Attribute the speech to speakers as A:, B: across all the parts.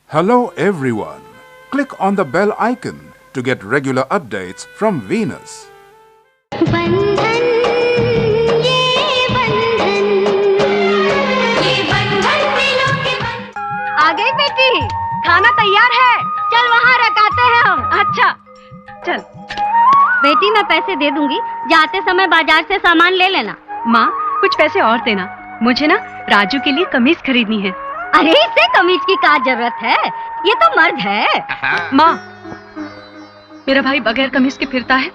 A: Hello everyone. Click on the bell icon to get regular updates from Venus.
B: बंधन ये बंधन दिलों के बंधन।
C: आ गई बेटी, खाना तैयार है। चल वहाँ रखाते हैं हम। अच्छा चल
D: बेटी, मैं पैसे दे दूंगी, जाते समय बाजार से सामान ले लेना।
C: माँ, कुछ पैसे और देना, मुझे ना राजू के लिए कमीज खरीदनी है।
D: अरे इसे कमीज की क्या जरूरत है, ये तो मर्द है।
C: माँ, मेरा भाई बगैर कमीज के फिरता है,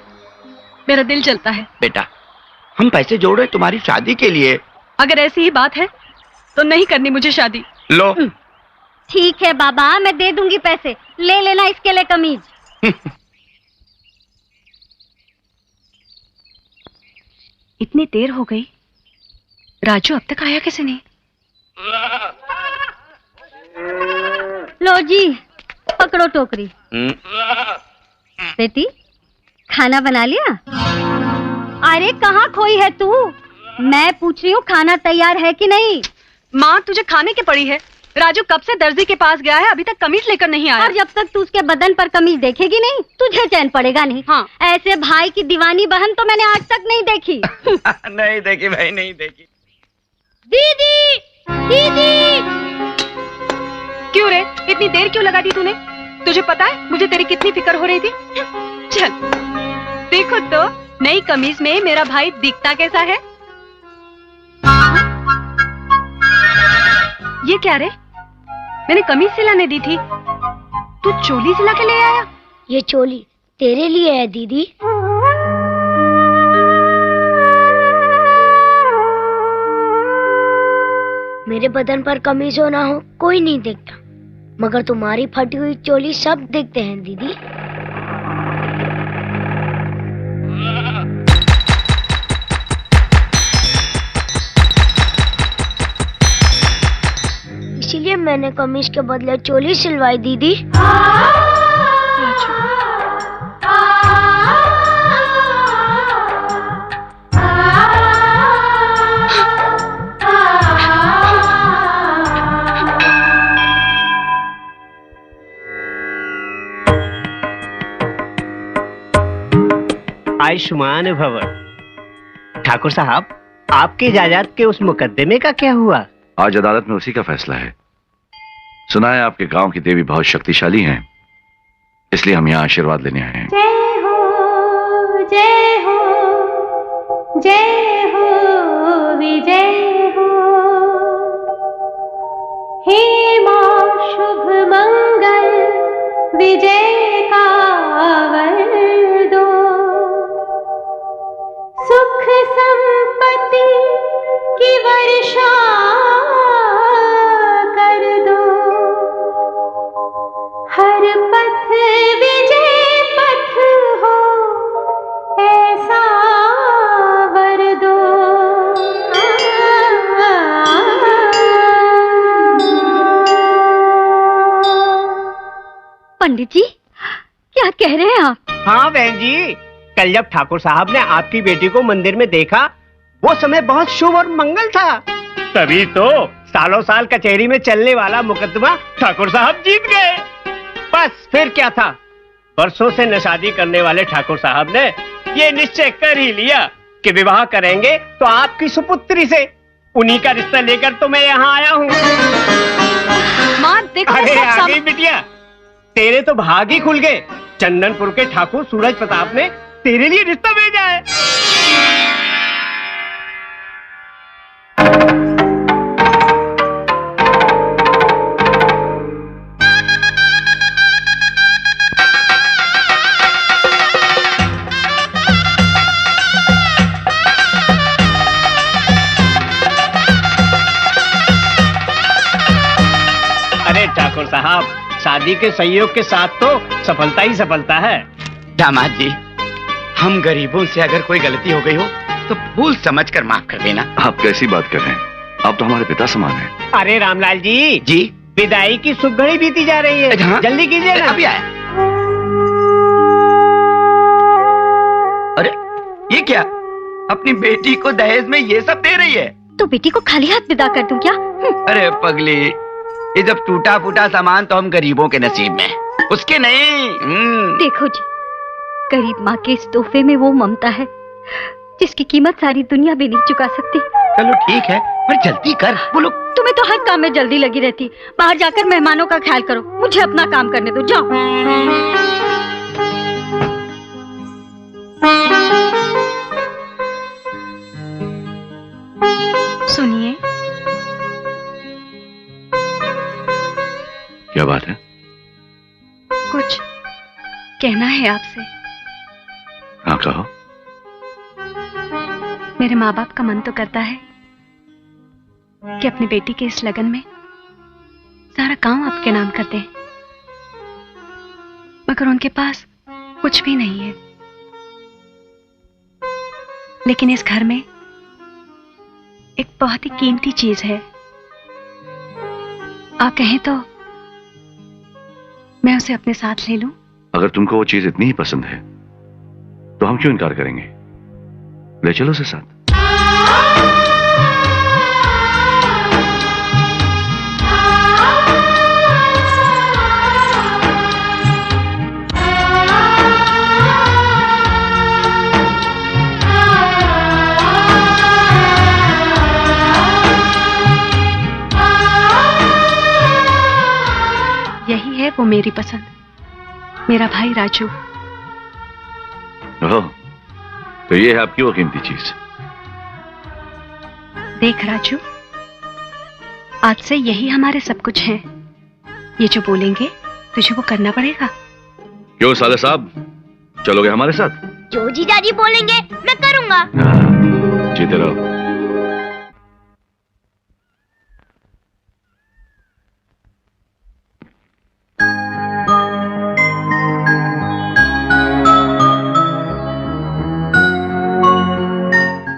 C: मेरा दिल जलता है।
E: बेटा, हम पैसे जोड़ रहे तुम्हारी शादी के लिए।
C: अगर ऐसी ही बात है तो नहीं करनी मुझे शादी।
E: लो।
D: ठीक है बाबा, मैं दे दूंगी पैसे, ले लेना इसके लिए कमीज।
C: इतनी देर हो गई, राजू अब तक आया कैसे नहीं?
D: लो जी, पकड़ो टोकरी। बेटी, खाना बना लिया? अरे कहाँ खोई है तू? मैं पूछ रही हूँ खाना तैयार है कि नहीं?
C: माँ, तुझे खाने की पड़ी है। राजू कब से दर्जी के पास गया है, अभी तक कमीज लेकर नहीं आया।
D: और जब तक तू उसके बदन पर कमीज देखेगी नहीं, तुझे चैन पड़ेगा नहीं।
C: हाँ।
D: ऐसे भाई की दीवानी बहन तो मैंने आज तक नहीं देखी।
E: नहीं देखी भाई, नहीं देखी।
D: दीदी, दीदी।
C: क्यों रे, इतनी देर क्यों लगा दी तूने? तुझे पता है मुझे तेरी कितनी फिक्र हो रही थी। चल देखो तो, नई कमीज में मेरा भाई दिखता कैसा है। ये क्या रे, मैंने कमीज सिलाने दी थी, तू चोली सिला के ले आया।
B: ये चोली तेरे लिए है दीदी। मेरे बदन पर कमीज हो ना हो कोई नहीं देखता, मगर तुम्हारी फटी हुई चोली सब देखते हैं दीदी। इसीलिए मैंने कमीज के बदले चोली सिलवाई दीदी।
F: आयुष्मान भव। ठाकुर साहब, आपकी जायदाद के उस मुकदमे का क्या हुआ?
G: आज अदालत में उसी का फैसला है। सुना है आपके गांव की देवी बहुत शक्तिशाली हैं, इसलिए हम यहाँ आशीर्वाद लेने आए हैं।
B: जय हो, जय हो, जय हो, विजय हो। हे मां शुभ मंगल, विजय का वर दो। सुख संपत्ति की वर्षा कर दो। हर पथ विजय पथ हो, ऐसा वर दो।
D: पंडित जी, क्या कह रहे हैं आप?
F: हाँ बहन जी, कल जब ठाकुर साहब ने आपकी बेटी को मंदिर में देखा, वो समय बहुत शुभ और मंगल था। तभी तो सालों साल कचहरी में चलने वाला मुकदमा ठाकुर साहब जीत गए। बस फिर क्या था, बरसों से नशादी करने वाले ठाकुर साहब ने ये निश्चय कर ही लिया कि विवाह करेंगे तो आपकी सुपुत्री से। उन्हीं का रिश्ता लेकर तो मैं यहाँ आया हूँ।
C: माँ देखो,
F: अरे
C: सब
F: आ गई बिटिया, तेरे तो भाग ही खुल गए। चंदनपुर के ठाकुर सूरज प्रताप ने तेरे लिए रिश्ता भेजा है। अरे ठाकुर साहब, शादी के सहयोग के साथ तो सफलता ही सफलता है।
E: दामाद जी, हम गरीबों से अगर कोई गलती हो गई हो तो भूल समझकर माफ कर देना।
G: आप कैसी बात कर रहे हैं? आप तो हमारे पिता समान हैं।
F: अरे रामलाल जी,
E: जी
F: विदाई की शुभ घड़ी बीती जा रही है।
E: हाँ?
F: जल्दी कीजिए ना।
E: अभी आया। अरे ये क्या, अपनी बेटी को दहेज में ये सब दे रही है?
D: तो बेटी को खाली हाथ विदा कर दूं क्या?
E: अरे पगली, ये जब टूटा फूटा सामान तो हम गरीबों के नसीब में, उसके नहीं।
D: देखो जी, गरीब माँ के इस तोहफे में वो ममता है जिसकी कीमत सारी दुनिया भी नहीं चुका सकती।
E: चलो ठीक है, पर जल्दी कर। बोलो।
D: तुम्हें तो हर काम में जल्दी लगी रहती। बाहर जाकर मेहमानों का ख्याल करो, मुझे अपना काम करने दो। जाओ।
C: सुनिए।
G: क्या बात है?
C: कुछ कहना है आपसे।
G: हाँ कहो।
C: मेरे माँ बाप का मन तो करता है कि अपनी बेटी के इस लगन में सारा काम आपके नाम कर दें, मगर उनके पास कुछ भी नहीं है। लेकिन इस घर में एक बहुत ही कीमती चीज है। आप कहें तो मैं उसे अपने साथ ले लूं?
G: अगर तुमको वो चीज इतनी ही पसंद है तो हम क्यों इनकार करेंगे? ले चलो उसे साथ।
C: यही है वो मेरी पसंद, मेरा भाई राजू।
G: ओह, तो ये है आपकी वो कीमती चीज।
C: देख राजू, आज से यही हमारे सब कुछ है। ये जो बोलेंगे तुझे वो करना पड़ेगा।
G: क्यों साले साहब, चलोगे हमारे साथ?
B: जो जीजाजी बोलेंगे मैं करूंगा।
G: हाँ, जीते रहो।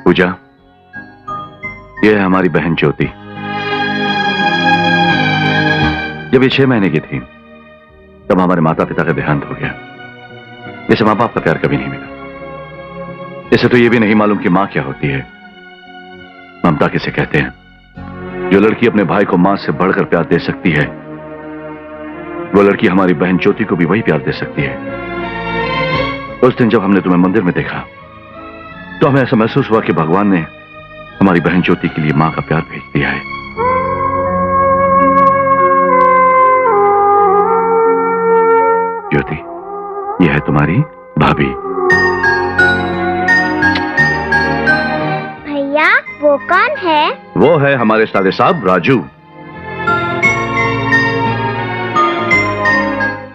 G: पूजा, ये है हमारी बहन ज्योति। जब ये 6 महीने की थी तब हमारे माता पिता का देहांत हो गया। जैसे माँ बाप का प्यार कभी नहीं मिला। इसे तो ये भी नहीं मालूम कि माँ क्या होती है, ममता किसे कहते हैं। जो लड़की अपने भाई को माँ से बढ़कर प्यार दे सकती है, वो लड़की हमारी बहन ज्योति को भी वही प्यार दे सकती है। उस दिन जब हमने तुम्हें मंदिर में देखा तो हमें ऐसा महसूस हुआ कि भगवान ने हमारी बहन ज्योति के लिए मां का प्यार भेज दिया है। ज्योति, यह है तुम्हारी भाभी।
B: भैया वो कौन है?
G: वो है हमारे साले साहब राजू।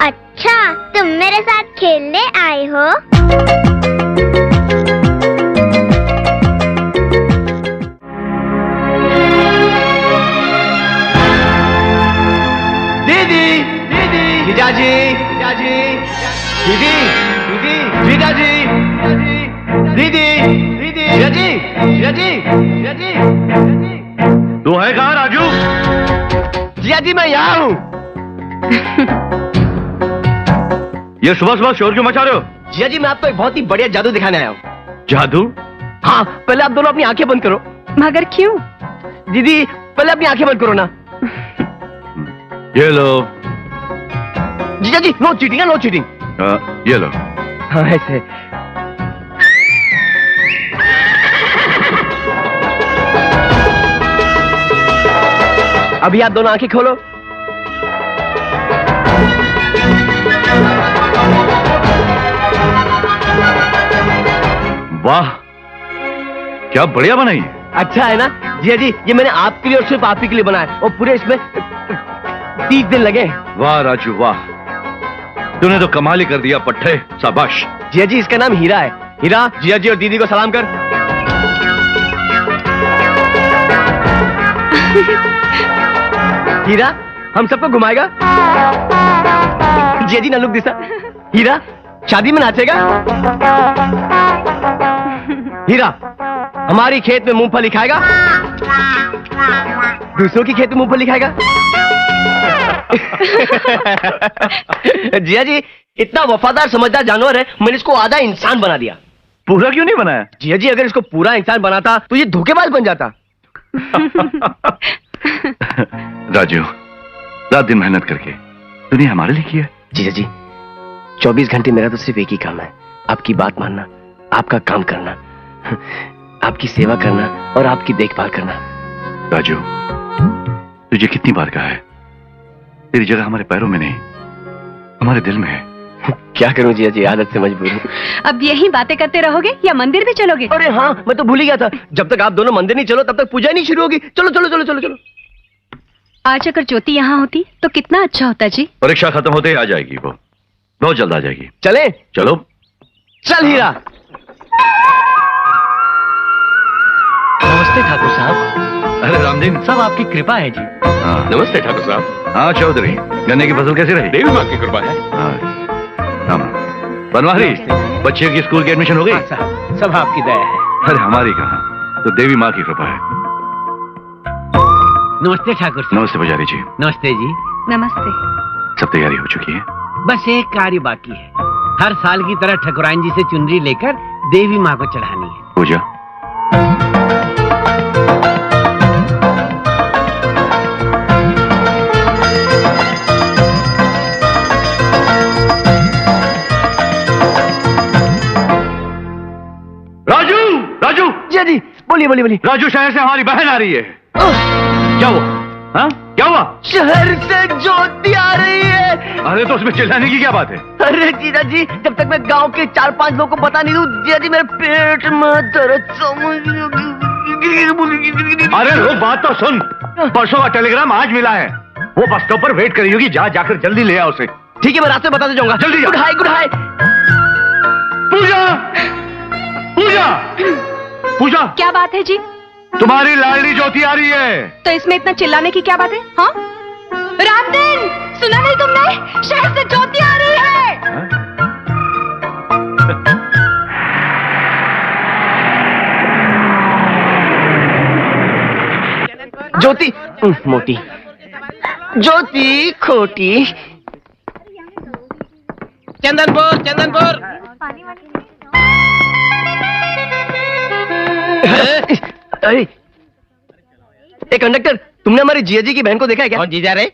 B: अच्छा, तुम मेरे साथ खेलने आए हो?
F: जीजाजी, जीजाजी, दीदी, दीदी, जीजाजी, दीदी, दीदी, जीजाजी, जीजाजी, जीजाजी,
G: तू है कहाँ राजू?
F: जीजाजी मैं यहाँ हूँ।
G: ये सुबह सुबह शोर क्यों मचा रहे हो?
F: जीजाजी मैं आपको एक बहुत ही बढ़िया जादू दिखाने आया हूँ।
G: जादू?
F: हाँ, पहले आप दोनों अपनी आंखें बंद करो।
C: मगर क्यों?
F: दीदी पहले अपनी आंखें बंद करो ना।
G: ये लो।
F: जीजाजी नो चीटिंग, नो चीटिंग।
G: ये लो।
F: हाँ ऐसे। अभी आप दोनों आंखें खोलो।
G: वाह, क्या बढ़िया बनाई है।
F: अच्छा है ना जीजाजी, ये मैंने आपके लिए और सिर्फ आप ही के लिए बनाया, और पूरे इसमें 30 दिन लगे।
G: वाह राजू वाह, तूने तो कमाल ही कर दिया पट्टे, शाबाश।
F: जीजाजी इसका नाम हीरा है। हीरा, जीजाजी और दीदी को सलाम कर। हीरा हम सबको घुमाएगा। जीजाजी नल्लुक दिशा। हीरा शादी में नाचेगा। हीरा हमारी खेत में मूंगफली खाएगा, दूसरों की खेत में मूंगफली खाएगा। जिया जी इतना वफादार समझदार जानवर है, मैंने इसको आधा इंसान बना दिया।
G: पूरा क्यों नहीं बनाया?
F: जिया जी अगर इसको पूरा इंसान बनाता तो ये धोखेबाज बन जाता।
G: राजू, रात दिन मेहनत करके तूने हमारे लिए किया।
F: जीजा जी 24 घंटे मेरा तो सिर्फ एक ही काम है, आपकी बात मानना, आपका काम करना, आपकी सेवा करना और आपकी देखभाल करना।
G: राजू, तुझे कितनी बार कहा है, तेरी जगह हमारे पैरों में नहीं हमारे दिल में है।
F: क्या करूं जीजा जी, आदत से मजबूर हूं।
C: अब यही बातें करते रहोगे या मंदिर भी चलोगे?
F: अरे हाँ, मैं तो भूल ही गया था, जब तक आप दोनों मंदिर नहीं चलो तब तक पूजा नहीं शुरू होगी। चलो चलो चलो चलो चलो।
C: आज अगर ज्योति यहाँ होती तो कितना अच्छा होता जी।
G: परीक्षा खत्म होते ही आ जाएगी, वो बहुत जल्द आ जाएगी।
F: चले?
G: चलो।
F: चल हीरा। नमस्ते ठाकुर साहब।
G: अरे रामदीन,
F: सब आपकी कृपा है जी।
G: हाँ।
E: नमस्ते ठाकुर साहब।
G: हाँ चौधरी, गन्ने की फसल कैसी रही?
E: देवी माँ की कृपा है।
G: हाँ बनवारी, बच्चे की स्कूल की एडमिशन हो गई?
F: हाँ साहब, सब आपकी दया है।
G: अरे हमारी कहाँ, तो देवी माँ की कृपा है।
F: नमस्ते ठाकुर साहब।
G: नमस्ते पुजारी जी।
F: नमस्ते जी।
C: नमस्ते।
G: सब तैयारी हो चुकी है?
F: बस एक कार्य बाकी है, हर साल की तरह ठकुराइन जी से चुनरी लेकर देवी माँ को चढ़ानी है।
G: पूजा? राजू, राजू
F: जी जी, बोलिए बोलिए बोलिए।
G: राजू, शहर से हमारी बहन आ रही है। क्या हुआ? हाँ क्या हुआ?
F: शहर से ज्योति आ रही है।
G: अरे तो उसमें चिल्लाने की क्या बात है?
F: अरे जीजा जी, जब तक मैं गांव के 4-5 लोगों को बता नहीं दूं, जीजा जी मेरे पेट में दर्द समझ।
G: अरे लोग बात तो सुन, परसों का टेलीग्राम आज मिला है, वो बस स्टॉप पर वेट कर रही होगी, जाकर जल्दी ले आओ उसे।
F: ठीक है, मैं रास्ते बताते जाऊंगा।
G: जल्दी
F: गुड हाय, गुड हाय।
G: पूजा, पूजा, पूजा,
C: क्या बात है जी?
G: तुम्हारी लाडली ज्योति आ रही है।
C: तो इसमें इतना चिल्लाने की क्या बात है? हाँ रामदीन, सुना नहीं तुमने? शहर से ज्योति आ रही है।
F: ज्योति मोटी, ज्योति खोटी। चंदनपुर, चंदनपुर। अरे कंडक्टर, तुमने हमारी जीजा जी की बहन को देखा है क्या? कौन जीजा रे?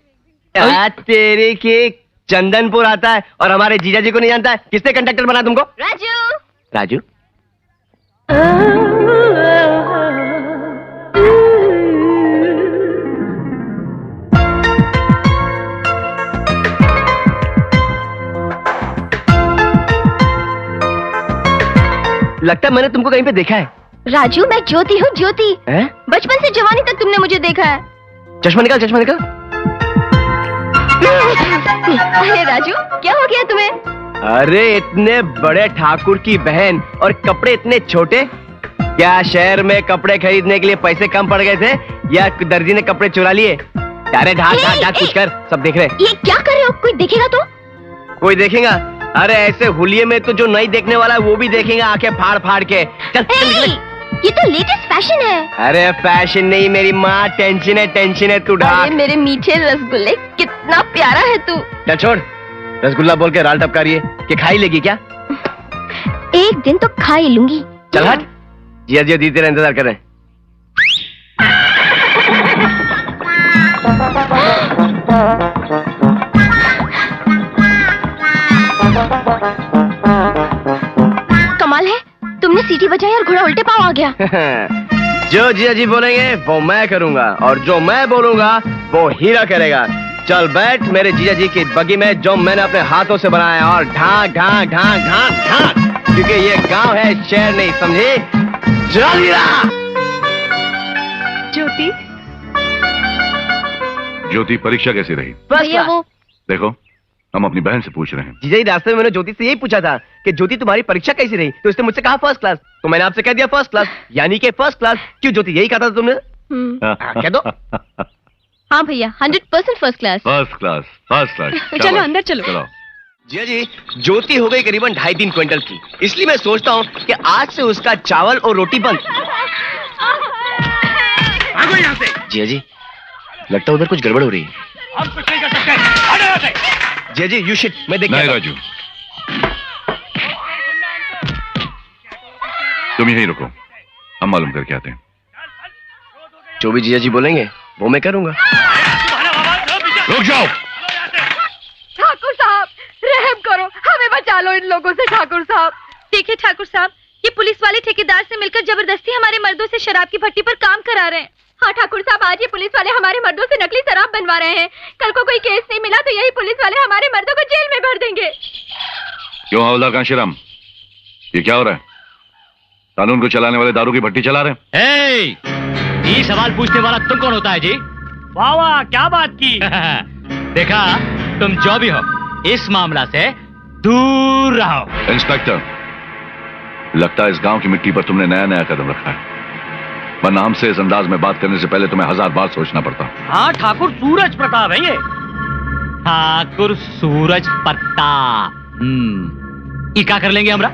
F: तेरे के चंदनपुर आता है और हमारे जीजा जी को नहीं जानता है। किसने कंडक्टर बना तुमको?
D: राजू।
F: राजू? लगता है मैंने तुमको कहीं पे देखा है।
D: राजू, मैं ज्योति हूँ, ज्योति। बचपन से जवानी तक तुमने मुझे देखा है।
F: चश्मा निकाल, चश्मा निकाल।
D: अरे राजू, क्या हो गया तुम्हें?
F: अरे इतने बड़े ठाकुर की बहन और कपड़े इतने छोटे। क्या शहर में कपड़े खरीदने के लिए पैसे कम पड़ गए थे या दर्जी ने कपड़े चुरा लिए? अरे ढाक ढाक ढाक कुछ कर, सब देख रहे।
D: ये क्या कर रहे हो? कोई देखेगा तो?
F: कोई देखेगा? अरे ऐसे हुलिये में तो जो नहीं देखने वाला है वो भी देखेगा आंखें फाड़ फाड़ के। चल,
D: ये तो लेटेस्ट फैशन है।
F: अरे फैशन नहीं मेरी माँ, टेंशन है, टेंशन है। तू ढाक।
D: अरे मेरे मीठे रसगुल्ले, कितना प्यारा है तू।
F: चल छोड़, रसगुल्ला बोल के राल टपका रही है कि खाई लेगी क्या?
D: एक दिन तो खा ही लूंगी।
F: चल हट, जिया जिया दी तेरा इंतजार कर रहे हैं।
D: कमाल है, तुमने सीटी बजाई और घोड़ा उल्टे पांव आ गया।
F: जो जिया जी बोलेंगे वो मैं करूंगा और जो मैं बोलूंगा वो हीरा करेगा। चल बैठ मेरे जिया जी की बगी में, जो मैंने अपने हाथों से बनाया है, और ढांक ढांक ढांक ढांक ढांक, क्योंकि ये गांव है, शहर नहीं, समझे? चल हीरा।
C: ज्योति,
G: ज्योति परीक्षा कैसी रही?
D: भैया वो
G: देखो, हम अपनी बहन से पूछ रहे हैं।
F: जीजा जी रास्ते में मैंने ज्योति से यही पूछा था कि ज्योति तुम्हारी परीक्षा कैसी रही, तो उसने मुझसे कहा फर्स्ट क्लास, तो मैंने आपसे कह दिया फर्स्ट क्लास, यानी कि फर्स्ट क्लास। क्यों ज्योति, यही कहा था तुमने? कह दो।
D: हाँ भैया, 100% first class.
G: First class, first class.
C: चलो अंदर चलो।
F: जिया जी, ज्योति हो गई करीबन 2.5-3 क्विंटल की, इसलिए मैं सोचता हूँ कि आज से उसका चावल और रोटी बंद।
E: भागो यहाँ से।
F: जिया जी, लगता है उधर कुछ गड़बड़ हो रही है।
E: हम कुछ नहीं कर सकते, हटो यहाँ से।
F: जिया जी, यू शिट, मैं देख
G: नहीं राजू, तुम यहीं रुको, हम मालूम करके आते हैं।
F: जो भी जिया जी बोलेंगे वो मैं करूंगा।
G: रुक जाओ।
C: ठाकुर साहब, रहम करो, हमें बचा लो इन लोगों से ठाकुर साहब। देखिए ठाकुर साहब, ये पुलिस वाले ठेकेदार से मिलकर जबरदस्ती हमारे मर्दों से शराब की भट्टी पर काम करा रहे हैं। हाँ ठाकुर साहब, आज ये पुलिस वाले हमारे मर्दों से नकली शराब बनवा रहे हैं। कल को कोई केस नहीं मिला तो यही पुलिस वाले हमारे मर्दों को जेल में भर देंगे।
G: क्यों हवलदार कांशीराम, ये क्या हो रहा है? कानून को चलाने वाले दारू की भट्टी चला रहे हैं?
H: ये सवाल पूछने वाला तुम कौन होता है जी?
F: वाह वाह, क्या बात की।
H: देखा, तुम जो भी हो इस मामला से दूर रहो।
G: इंस्पेक्टर, लगता है इस गांव की मिट्टी पर तुमने नया नया कदम रखा है, वरना हमसे इस अंदाज में बात करने से पहले तुम्हें 1000 बार सोचना पड़ता।
F: हाँ, ठाकुर सूरज प्रताप है ये।
H: ठाकुर सूरज प्रताप। ये क्या कर लेंगे हमरा?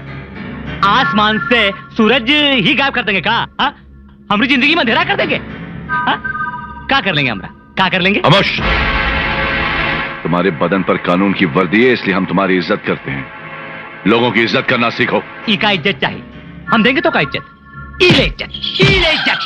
H: आसमान से सूरज ही गायब कर देंगे का? हमारी जिंदगी में अंधेरा कर देंगे? क्या कर लेंगे हमरा? क्या कर लेंगे?
G: अमश, तुम्हारे बदन पर कानून की वर्दी है, इसलिए हम तुम्हारी इज्जत करते हैं। लोगों की इज्जत करना सीखो।
H: ई का इज्जत चाहिए, हम देंगे तो का इज्जत। इले इज्जत, इले इज्जत।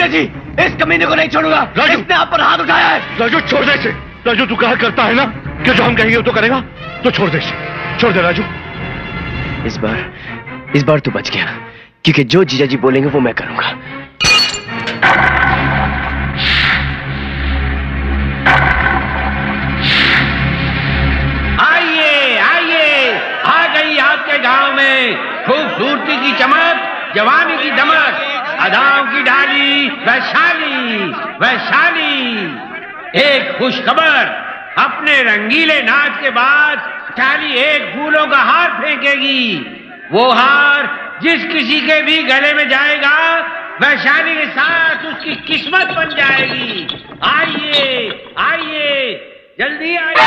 E: जी, इस कमीने को नहीं छोड़ूंगा। राजू, इसने आप पर हाथ उठाया है।
G: राजू छोड़ दे इसे। राजू, तू कहा करता है ना कि जो हम कहेंगे वो तो करेगा, तो छोड़ दे इसे। छोड़ दे राजू।
E: इस बार तू बच गया, क्योंकि जो जीजा जी बोलेंगे वो मैं करूंगा।
I: आइए आइए, आ गई आपके गांव में खूबसूरती की चमक, जवानी की दमक, अदाओं की डाली, वैशाली वैशाली। एक खुशखबर, अपने रंगीले नाच के बाद वैशाली एक फूलों का हार फेंकेगी। वो हार जिस किसी के भी गले में जाएगा, वैशाली के साथ उसकी किस्मत बन जाएगी। आइए आइए, जल्दी आइए।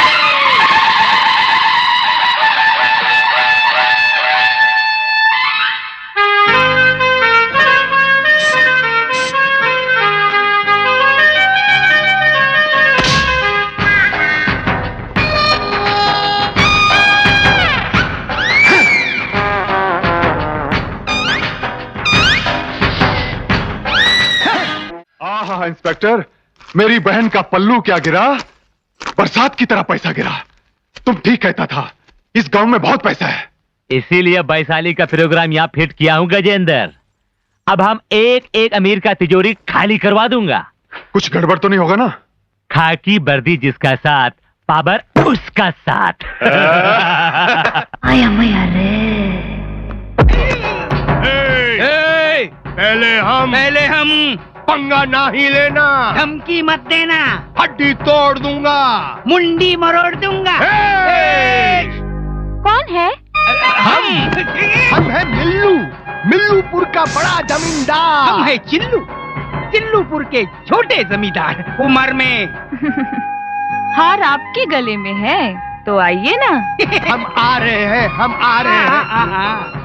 A: इंस्पेक्टर, मेरी बहन का पल्लू क्या गिरा, बरसात की तरह पैसा गिरा। तुम ठीक कहता था, इस गांव में बहुत पैसा है।
H: इसीलिए वैशाली का प्रोग्राम यहाँ फिट किया हूँ गजेंद्र। अब हम एक एक अमीर का तिजोरी खाली करवा दूंगा।
A: कुछ गड़बड़ तो नहीं होगा ना?
H: खाकी वर्दी जिसका साथ, पावर उसका साथ।
B: आया मैया रे।
F: पहले हम पंगा ना ही लेना,
E: धमकी मत देना,
F: हड्डी तोड़ दूंगा,
E: मुंडी मरोड़ दूंगा।
C: कौन है?
F: हम है मिल्लू, मिल्लूपुर का बड़ा जमींदार।
E: हम है चिल्लू, चिल्लूपुर के छोटे जमींदार। उम्र में
C: हार आपके गले में है, तो आइए ना।
J: हम आ रहे हैं, हम आ रहे हैं।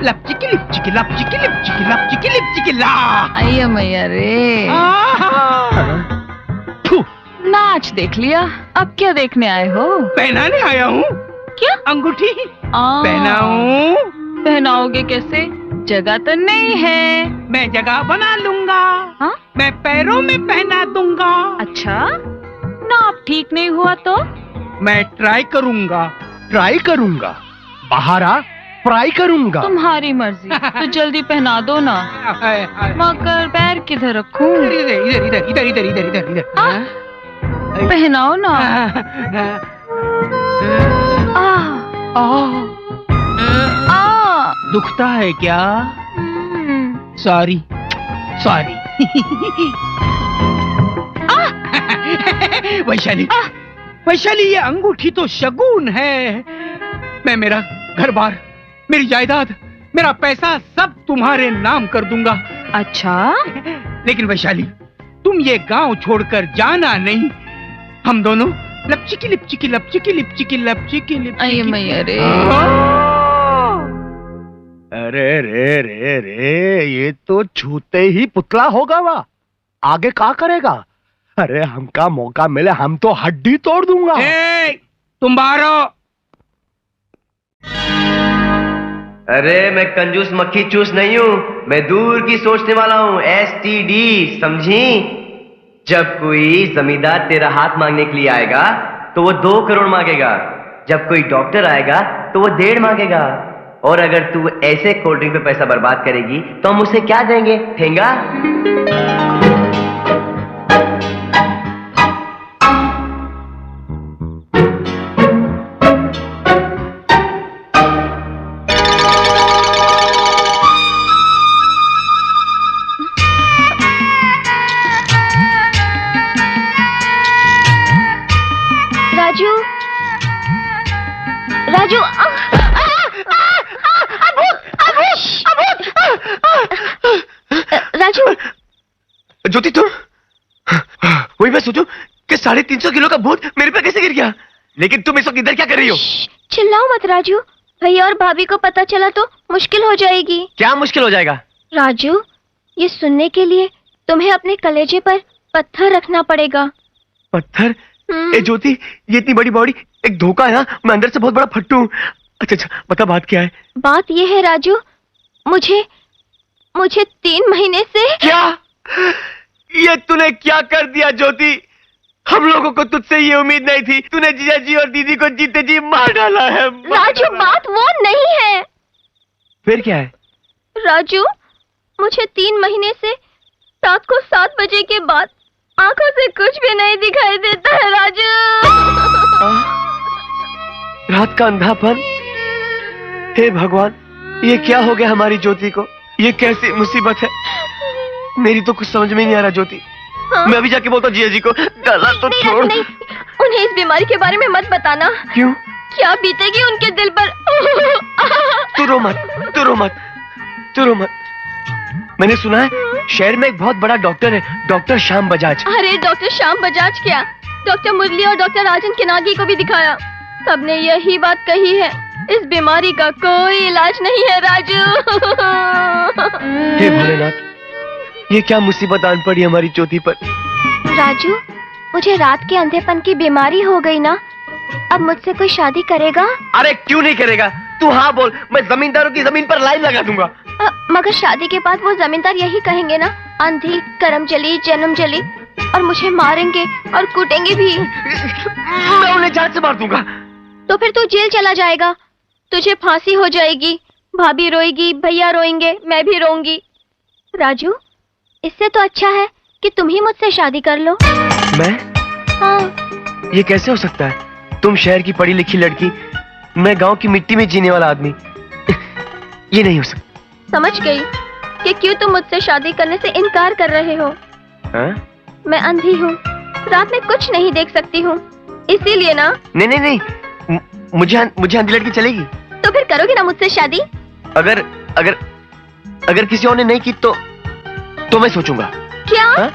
F: लपचिकी लिपचिकी लपचिकी लिपचिकी लपचिकी लिपचिकी ला।
C: आइए मैया रे। नाच देख लिया, अब क्या देखने आए हो?
F: पहनाने आया हूँ।
C: क्या?
F: अंगूठी पहनाऊं?
C: पहनाओगे कैसे? जगह तो नहीं है।
F: मैं जगह बना लूंगा।
C: हाँ?
F: मैं पैरों में पहना दूंगा।
C: अच्छा, नाप ठीक नहीं हुआ तो?
F: मैं ट्राई करूंगा।
J: ट्राई करूंगा? बाहर आ, फ्राई करूंगा।
C: तुम्हारी मर्जी। तो जल्दी पहना दो ना। मगर पैर किधर रखूं?
F: इधर इधर इधर इधर इधर इधर इधर इधर।
C: पहनाओ ना।
F: दुखता है क्या? Sorry sorry. वैशाली, वैशाली, ये अंगूठी तो शगुन है। मैं मेरा घर बार, मेरी जायदाद, मेरा पैसा सब तुम्हारे नाम कर दूंगा।
C: अच्छा?
F: लेकिन वैशाली, तुम ये गांव छोड़कर जाना नहीं। हम दोनों लपचिकी लिपचिकी लपचिकी लिपचिकी लपचिकी लिपचिकी।
C: मैया रे।
J: अरे रे रे रे, ये तो छूते ही पुतला होगा। वह आगे क्या करेगा? अरे हमका मौका मिले हम तो हड्डी तोड़ दूंगा।
F: तुम बाहर हो।
K: अरे मैं कंजूस मक्खी चूस नहीं हूँ, मैं दूर की सोचने वाला हूँ। STD, समझी? जब कोई जमींदार तेरा हाथ मांगने के लिए आएगा तो वो 2 करोड़ मांगेगा। जब कोई डॉक्टर आएगा तो वो 1.5 मांगेगा। और अगर तू ऐसे कोल्ड ड्रिंक पे पैसा बर्बाद करेगी तो हम उसे क्या देंगे? ठेंगा?
D: राजू, राजू, राजू।
K: ज्योति, तुम? वही मैं सोचूं कि 350 किलो का भूत मेरे पे कैसे गिर गया। लेकिन तुम इस वक्त इधर क्या कर रही हो?
D: चिल्लाओ मत राजू, भैया और भाभी को पता चला तो मुश्किल हो जाएगी।
K: क्या मुश्किल हो जाएगा?
D: राजू, ये सुनने के लिए तुम्हें अपने कलेजे पर पत्थर रखना पड़ेगा।
K: पत्थर? ए ज्योति, ये इतनी बड़ी बॉडी एक धोखा है ना। मैं अंदर से बहुत बड़ा फट्टू हूँ। अच्छा, बता बात क्या है?
D: बात ये है राजू, मुझे 3 महीने से।
K: क्या? ये तूने क्या कर दिया ज्योति? हम लोगों को तुझसे ये उम्मीद नहीं थी। तूने जीजा जी और दीदी को जीते जी मार डाला है।
D: राजू, बात वो नहीं है।
K: फिर क्या है?
D: राजू, मुझे 3 महीने से रात को 7 बजे के बाद आंखों से कुछ भी नहीं दिखाई देता है राजू।
K: रात का अंधापन? हे भगवान, ये क्या हो गया हमारी ज्योति को? ये कैसी मुसीबत है? मेरी तो कुछ समझ में नहीं आ रहा ज्योति।
D: हाँ?
K: मैं अभी जाके बोलता हूँ जीजा जी को। गला तो
D: नहीं,
K: छोड़।
D: नहीं, उन्हें इस बीमारी के बारे में मत बताना।
K: क्यों?
D: क्या बीतेगी उनके दिल पर?
K: तू रो मत, तू रो मत, तू रो मत। मैंने सुना है शहर में एक बहुत बड़ा डॉक्टर है, डॉक्टर श्याम बजाज।
D: अरे डॉक्टर श्याम बजाज क्या, डॉक्टर मुरली और डॉक्टर राजन किनागी को भी दिखाया। सबने यही बात कही है, इस बीमारी का कोई इलाज नहीं है राजू।
K: हे भोलेनाथ, ये क्या मुसीबत आन पड़ी हमारी ज्योति पर।
D: राजू, मुझे रात के अंधेपन की बीमारी हो गई ना। अब मुझसे कोई शादी करेगा?
K: अरे क्यों नहीं करेगा? तू हाँ बोल, मैं जमींदारों की जमीन पर लाइन लगा दूंगा।
D: मगर शादी के बाद वो जमींदार यही कहेंगे ना, अंधी, करम जली, जन्म जली, और मुझे मारेंगे और कूटेंगे भी।
K: मैं उन्हें जान से मार दूंगा।
D: तो फिर तू जेल चला जाएगा, तुझे फांसी हो जाएगी, भाभी रोएगी, भैया रोएंगे, मैं भी रोऊंगी। राजू, इससे तो अच्छा है कि तुम ही मुझसे शादी कर लो।
K: मैं?
D: हाँ।
K: ये कैसे हो सकता है? तुम शहर की पढ़ी लिखी लड़की, मैं गांव की मिट्टी में जीने वाला आदमी। ये नहीं हो सकता।
D: समझ गई कि क्यों तुम मुझसे शादी करने से इनकार कर रहे हो।
K: हाँ?
D: मैं अंधी हूँ, रात में कुछ नहीं देख सकती हूँ, इसीलिए ना।
K: नहीं नहीं नहीं, मुझे अंधी लड़की चलेगी।
D: तो फिर करोगे ना मुझसे शादी?
K: अगर अगर अगर किसी और ने नहीं की तो मैं सोचूंगा।
D: क्या?
K: हा?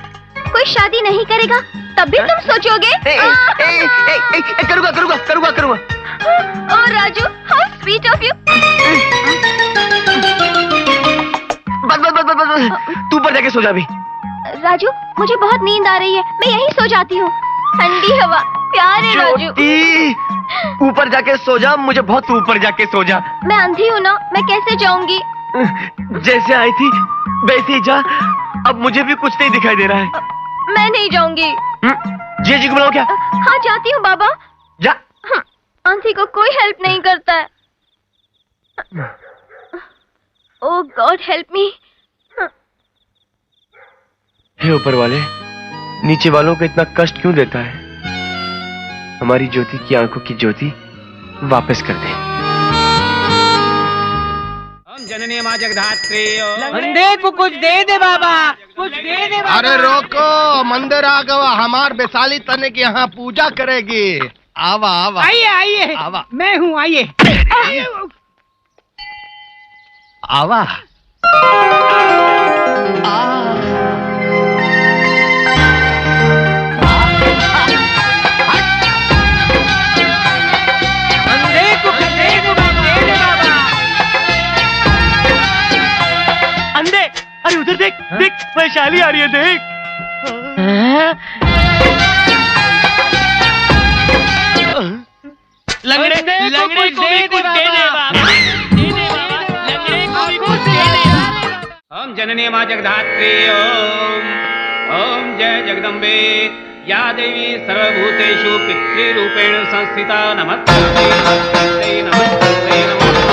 D: कोई शादी नहीं करेगा तब भी तुम सोचोगे?
K: करूंगा करूंगा करूंगा करूंगा।
D: ओ Raju, how sweet of you.
K: बस बस बस बस बस, तू ऊपर जाके सो जा अभी।
D: राजू, मुझे बहुत नींद आ रही है, मैं यहीं सो जाती हूँ। ठंडी हवा, प्यार है राजू।
K: ऊपर जाके सो जा, मुझे बहुत ऊपर जाके सो जा।
D: मैं अंधी हूँ ना, मैं कैसे जाऊंगी?
K: जैसे आई थी वैसे ही जा, अब मुझे भी कुछ नहीं दिखाई दे रहा है।
D: मैं नहीं जाऊंगी।
K: जी को बुलाओ क्या?
D: हाँ जाती हूँ बाबा।
K: जा।
D: अंधी को कोई हेल्प नहीं करता है। ओह गॉड हेल्प मी।
K: हे ऊपर वाले, नीचे वालों को इतना कष्ट क्यों देता है? हमारी ज्योति की आंखों की ज्योति वापस कर दे।
I: जननी मां जगधात्री।
F: अंधे को कुछ दे दे बाबा, कुछ दे दे बाबा।
J: अरे रोको, मंदिर आ गवा, हमार वैशाली तने की यहाँ पूजा करेगी। आवा आवा,
F: आइए आइए,
J: आवा,
F: मैं हूँ, आइए
J: आवा।
F: अंधे को कुछ दे दे बाबा।
H: अंधे, अरे उधर देख, देख वैशाली आ रही है, देख। लंगड़े लंगड़े को भी कुछ दे दे बाबा, दे दे बाबा, लंगड़े को भी कुछ दे दे।
I: ओम जननी मां जगधात्री। ओम ओम जय जगदम्बे। या देवी सर्वभूतेषु पितृरूपेण संस्थिता। नमस्ते नमस्ते नमस्ते नमस्ते।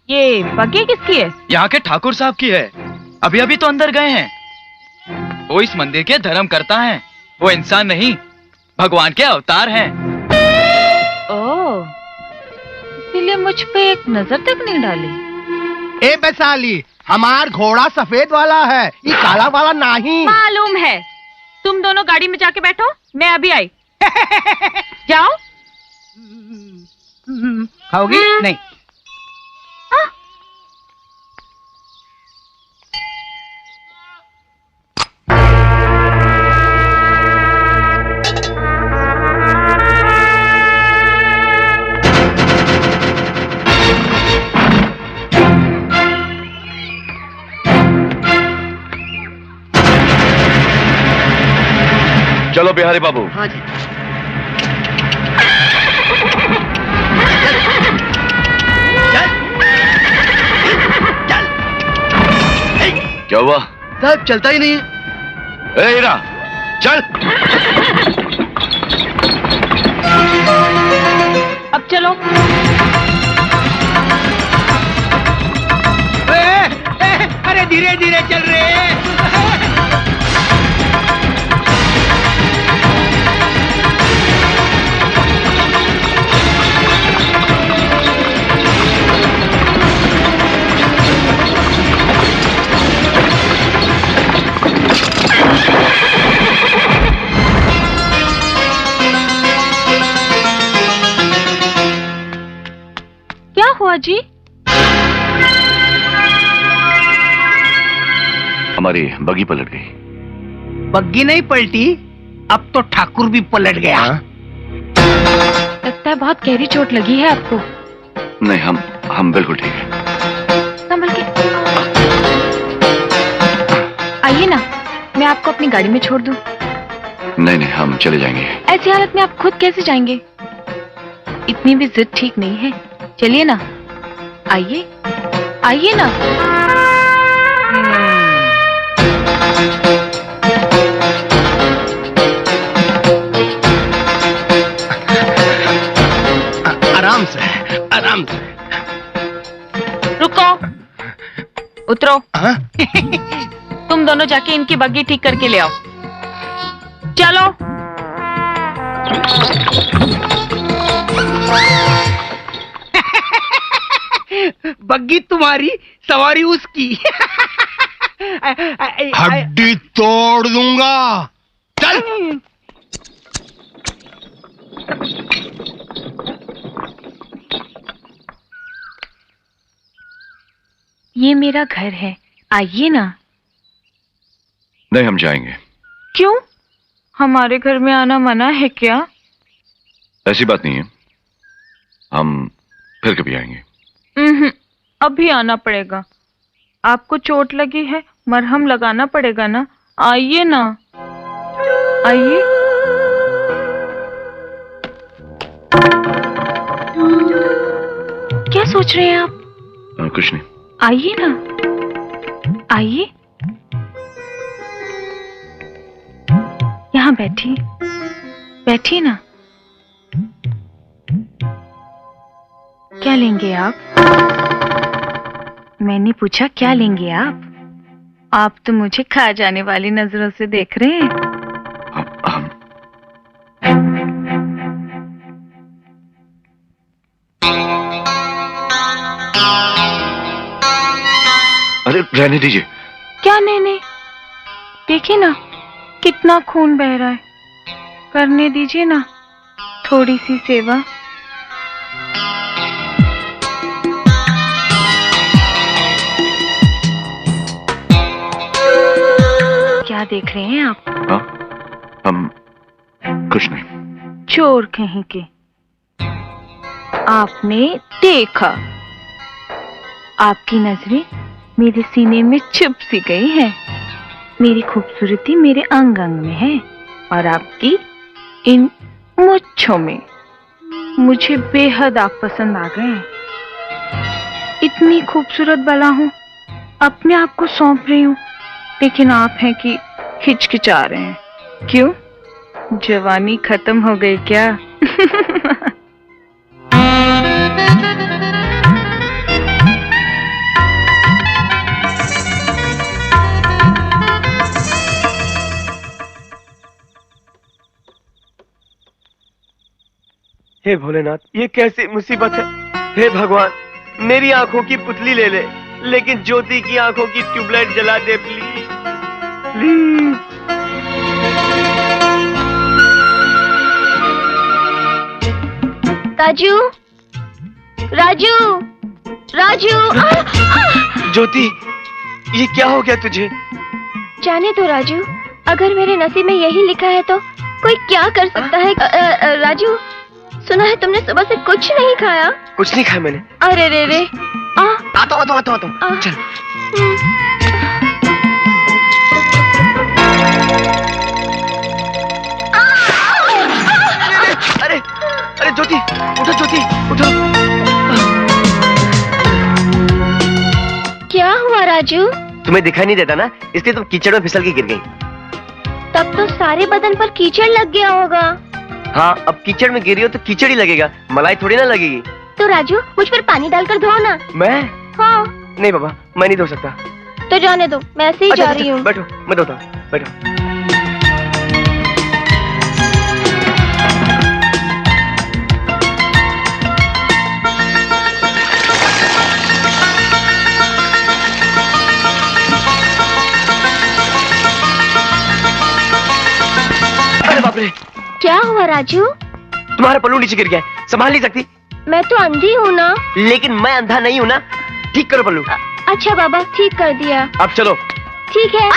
C: ये बग्गी किसकी है?
L: यहाँ के ठाकुर साहब की है। अभी अभी तो अंदर गए हैं। वो इस मंदिर के धर्म करता है। वो इंसान नहीं, भगवान के अवतार हैं।
C: ओह, इसीलिए मुझ पे एक नजर तक नहीं डाली।
J: ए वैशाली, हमार घोड़ा सफेद वाला है, ये काला वाला नहीं।
C: मालूम है। तुम दोनों गाड़ी में जाके बैठो, मैं अभी आई। जाओ।
F: खाओगी? नहीं।
G: चलो बिहारी बाबू।
F: हाँ जी।
G: क्या हुआ?
K: साहब चलता ही नहीं है।
G: ए हीरा, चल।
C: अब चलो।
F: अरे धीरे धीरे चल रहे हैं।
C: क्या हुआ जी?
G: हमारी बग्गी पलट गई।
F: बग्गी नहीं पलटी, अब तो ठाकुर भी पलट गया।
C: लगता है बहुत गहरी चोट लगी है आपको।
G: नहीं, हम बिल्कुल ठीक है।
C: संभल के आइए ना, मैं आपको अपनी गाड़ी में छोड़ दूं।
G: नहीं नहीं, हम चले जाएंगे।
C: ऐसी हालत में आप खुद कैसे जाएंगे? इतनी भी जिद ठीक नहीं है। चलिए ना, आइए आइए ना।
J: आराम से, आराम से।
C: रुको, उतरो। तुम दोनों जाके इनकी बग्गी ठीक करके ले आओ। चलो।
F: बग्गी तुम्हारी, सवारी उसकी।
J: हड्डी तोड़ दूंगा। चल।
C: ये मेरा घर है, आइए ना।
G: नहीं, हम जाएंगे।
C: क्यों? हमारे घर में आना मना है क्या?
G: ऐसी बात नहीं है, हम फिर कभी आएंगे।
C: अभी आना पड़ेगा। आपको चोट लगी है, मरहम लगाना पड़ेगा ना। आइए ना, आइए। क्या सोच रहे हैं आप?
G: कुछ नहीं।
C: आइए ना, आइए। यहाँ बैठिए, बैठिए ना। क्या लेंगे आप? मैंने पूछा क्या लेंगे आप? आप तो मुझे खा जाने वाली नजरों से देख रहे हैं।
G: अरे रहने दीजिए।
C: क्या नहीं, देखिए ना कितना खून बह रहा है। करने दीजिए ना थोड़ी सी सेवा। क्या देख रहे हैं आप?
G: हाँ, हम कुछ नहीं।
C: चोर कहीं के। आपने देखा, आपकी नजरें मेरे सीने में छुप सी गई है। मेरी खूबसूरती मेरे अंग अंग में है और आपकी इन मुच्छों में। मुझे बेहद आप पसंद आ गए हैं। इतनी खूबसूरत बला हूं, अपने आप को सौंप रही हूं, लेकिन आप हैं कि हिचकिचा रहे हैं। क्यों? जवानी खत्म हो गई क्या?
K: हे भोलेनाथ, ये कैसी मुसीबत है। हे भगवान, मेरी आंखों की पुतली ले ले, लेकिन ज्योति की आंखों की ट्यूबलाइट जला दे प्लीज, प्लीज।
D: राजू, राजू, राजू।
K: ज्योति, ये क्या हो गया तुझे?
D: जाने दो राजू, अगर मेरे नसीब में यही लिखा है तो कोई क्या कर सकता है। राजू, सुना है तुमने सुबह से कुछ नहीं खाया?
K: कुछ नहीं खाया मैंने।
D: अरे रे रे।
K: आता हूँ। चल। अरे अरे ज्योति, उठो ज्योति, उठो।
D: क्या हुआ राजू?
K: तुम्हें दिखाई नहीं देता ना, इसलिए तुम कीचड़ में फिसल के गिर गई।
D: तब तो सारे बदन पर कीचड़ लग गया होगा।
K: हाँ, अब कीचड़ में गिरी हो तो कीचड़ ही लगेगा, मलाई थोड़ी ना लगेगी।
D: तो राजू, मुझ पर पानी डालकर धो ना।
K: मैं?
D: हाँ।
K: नहीं बाबा, मैं नहीं धो सकता।
D: तो जाने दो, मैं ऐसे ही जा रही हूँ।
K: बैठो, मैं धोता हूँ, बैठो। अरे बाप रे!
D: क्या हुआ राजू?
K: तुम्हारा पल्लू नीचे गिर गया है, संभाल नहीं सकती?
D: मैं तो अंधी हूँ ना।
K: लेकिन मैं अंधा नहीं हूँ ना। ठीक करो पल्लू।
D: अच्छा बाबा, ठीक कर दिया।
K: अब चलो।
D: ठीक है।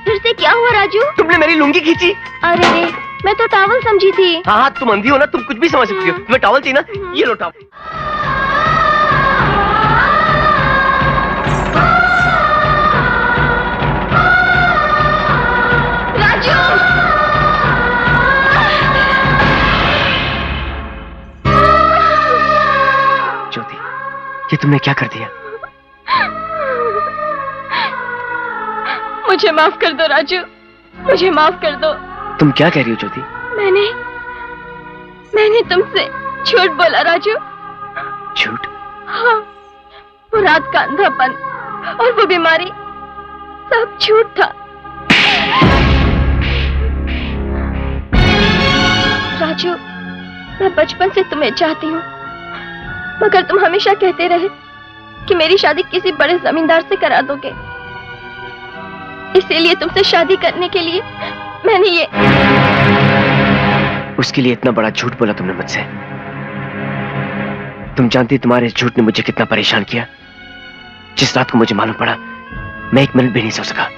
D: फिर से क्या हुआ राजू?
K: तुमने मेरी लुंगी खींची।
D: अरे रे, मैं तो टॉवल समझी थी।
K: हाँ, तुम अंधी हो ना, तुम कुछ भी समझ सकती हो। तुम्हें टॉवल चाहिए ना, ये लो टॉवल। ज्योति, ये तुमने क्या कर दिया?
D: मुझे माफ कर दो राजू, मुझे माफ कर दो।
K: तुम क्या कह रही हो ज्योति?
D: मैंने तुमसे झूठ बोला राजू।
K: झूठ?
D: हाँ, वो रात का अंधापन और वो बीमारी सब झूठ था। राजू, मैं बचपन से तुम्हें चाहती हूँ, मगर तुम हमेशा कहते रहे कि मेरी शादी किसी बड़े जमींदार से करा दोगे। इसीलिए तुमसे शादी करने के लिए मैंने ये
K: उसके लिए इतना बड़ा झूठ बोला तुमने मुझसे। तुम जानती तुम्हारे इस झूठ ने मुझे कितना परेशान किया। जिस रात को मुझे मालूम पड़ा, मैं 1 मिनट भी नहीं सो सका।